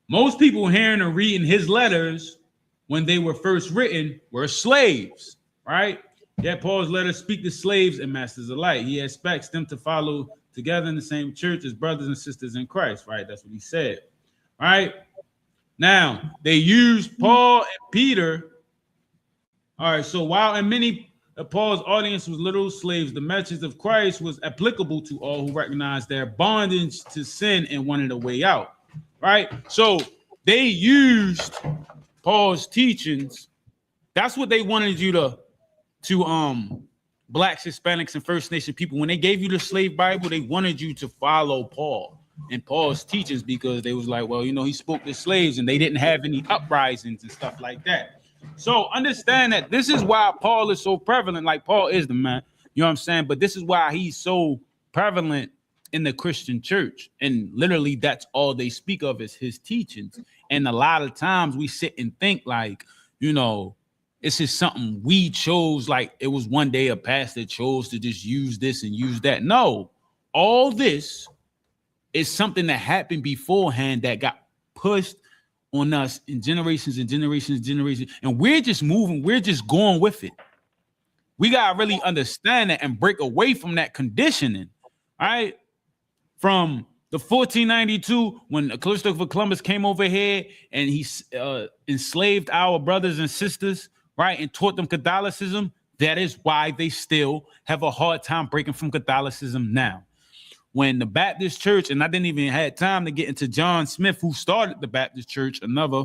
Most people hearing or reading his letters when they were first written were slaves, right? Yet Paul's letters speak to slaves and masters alike. He expects them to follow together in the same church as brothers and sisters in Christ, right? That's what he said, right? Now, they used Paul and Peter All right. So while in many Paul's audience was literal slaves, the message of Christ was applicable to all who recognized their bondage to sin and wanted a way out. Right. So they used Paul's teachings. That's what they wanted you to Blacks, Hispanics, and First Nation people. When they gave you the slave Bible, they wanted you to follow Paul and Paul's teachings because they was like, well, you know, he spoke to slaves and they didn't have any uprisings and stuff like that. So understand that this is why Paul is so prevalent. Like Paul is the man, you know what I'm saying? But this is why he's so prevalent in the Christian church. And literally that's all they speak of is his teachings. And a lot of times we sit and think like, you know, it's just something we chose. Like it was one day a pastor chose to just use this and use that. No, all this is something that happened beforehand that got pushed on us in generations and generations and generations. And we're just moving. We're just going with it. We got to really understand that and break away from that conditioning. All right. From the 1492, when Christopher Columbus came over here and he enslaved our brothers and sisters, right, and taught them Catholicism, that is why they still have a hard time breaking from Catholicism now. When the Baptist church, and I didn't even have time to get into John Smith, who started the Baptist church, another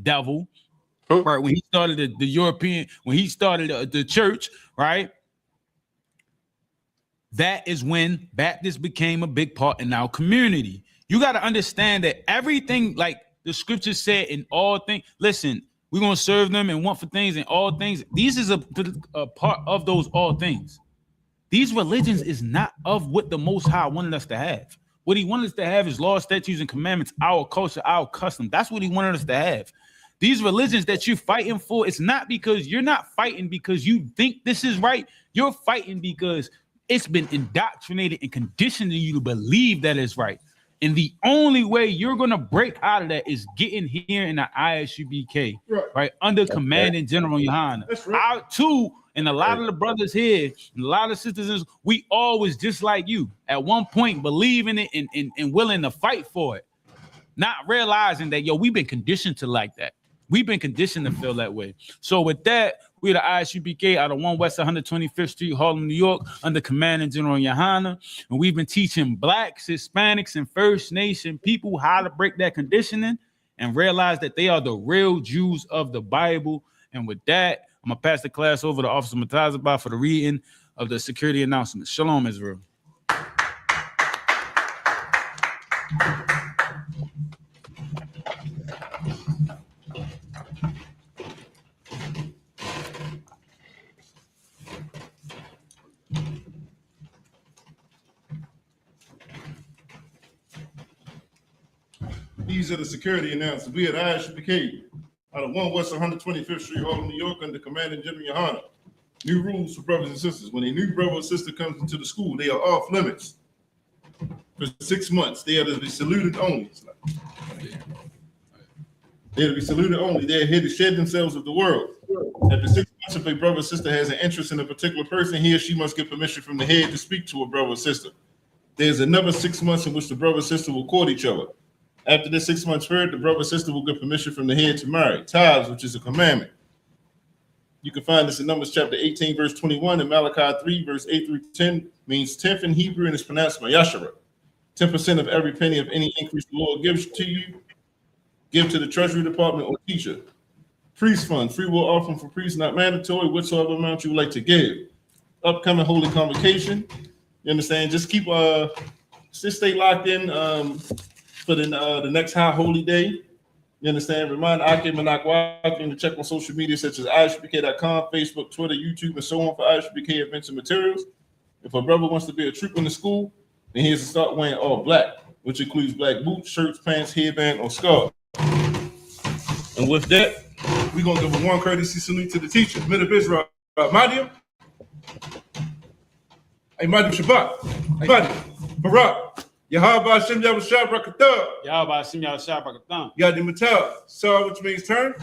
devil, right? When he started the European, when he started the church, right? That is when Baptist became a big part in our community. You got to understand that everything, like the scripture said, in all things, listen, we're going to serve them and want for things and all things. These is a part of those all things. These religions is not of what the Most High wanted us to have. What he wanted us to have is laws, statutes, and commandments, our culture, our custom. That's what he wanted us to have. These religions that you're fighting for, it's not because you're not fighting because you think this is right. You're fighting because it's been indoctrinated and conditioning you to believe that it's right. And the only way you're going to break out of that is getting here in the ISUBK, right? Under Command and General Yohana. That's right. Our two, and a lot of the brothers here, and a lot of sisters, we always just like you. At one point, believing it and willing to fight for it. Not realizing that, we've been conditioned to like that. We've been conditioned to feel that way. So with that, we're the ISUBK out of 1 West 125th Street, Harlem, New York, under Command and General Yohana. And we've been teaching Blacks, Hispanics, and First Nation people how to break that conditioning and realize that they are the real Jews of the Bible. And with that, I'm going to pass the class over to Officer Matazabah for the reading of the security announcements. Shalom, Israel. These are the security announcements. We at ISUBK out of 1 West 125th Street, Harlem, New York, under Command and General Yohana. New rules for brothers and sisters. When a new brother or sister comes into the school, they are off limits for 6 months. They are to be saluted only. They are to be saluted only. They are here to shed themselves of the world. After 6 months, if a brother or sister has an interest in a particular person, he or she must get permission from the head to speak to a brother or sister. There's another 6 months in which the brother or sister will court each other. After this 6 months period, the brother or sister will get permission from the head to marry. Tithes, which is a commandment. You can find this in Numbers chapter 18, verse 21, and Malachi 3, verse 8 through 10, means 10th in Hebrew and is pronounced Mayashara. 10% of every penny of any increase the Lord gives to you, give to the Treasury Department or teacher. Priest fund, free will offering for priests, not mandatory, whatsoever amount you would like to give. Upcoming holy convocation. You understand? Just keep, just stay locked in for the next high holy day. You understand? Remind Akim and Akwakim to check on social media such as ISUBK.com, Facebook, Twitter, YouTube, and so on for ISUBK events and materials. If a brother wants to be a trooper in the school, then he has to start wearing all black, which includes black boots, shirts, pants, headband, or scarf. And with that, we're going to give a one courtesy salute to the teachers. Men of Israel, Madiam. Hey, Madiam Shabbat. Madiam, Barak. Yahweh Hashem Yahushua Brakatah. Yahweh Hashem Yahushua Brakatah. Yadi Matah. Saw, which means turn.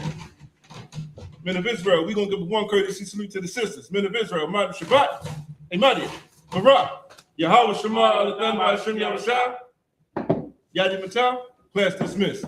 Men of Israel, we're going to give one courtesy salute to the sisters. Men of Israel, Madiam Shabbat. Hey, Madiam, Barak. Yahweh Shema Alatham Hashem Yahushua. Yadi Matah. Class dismissed.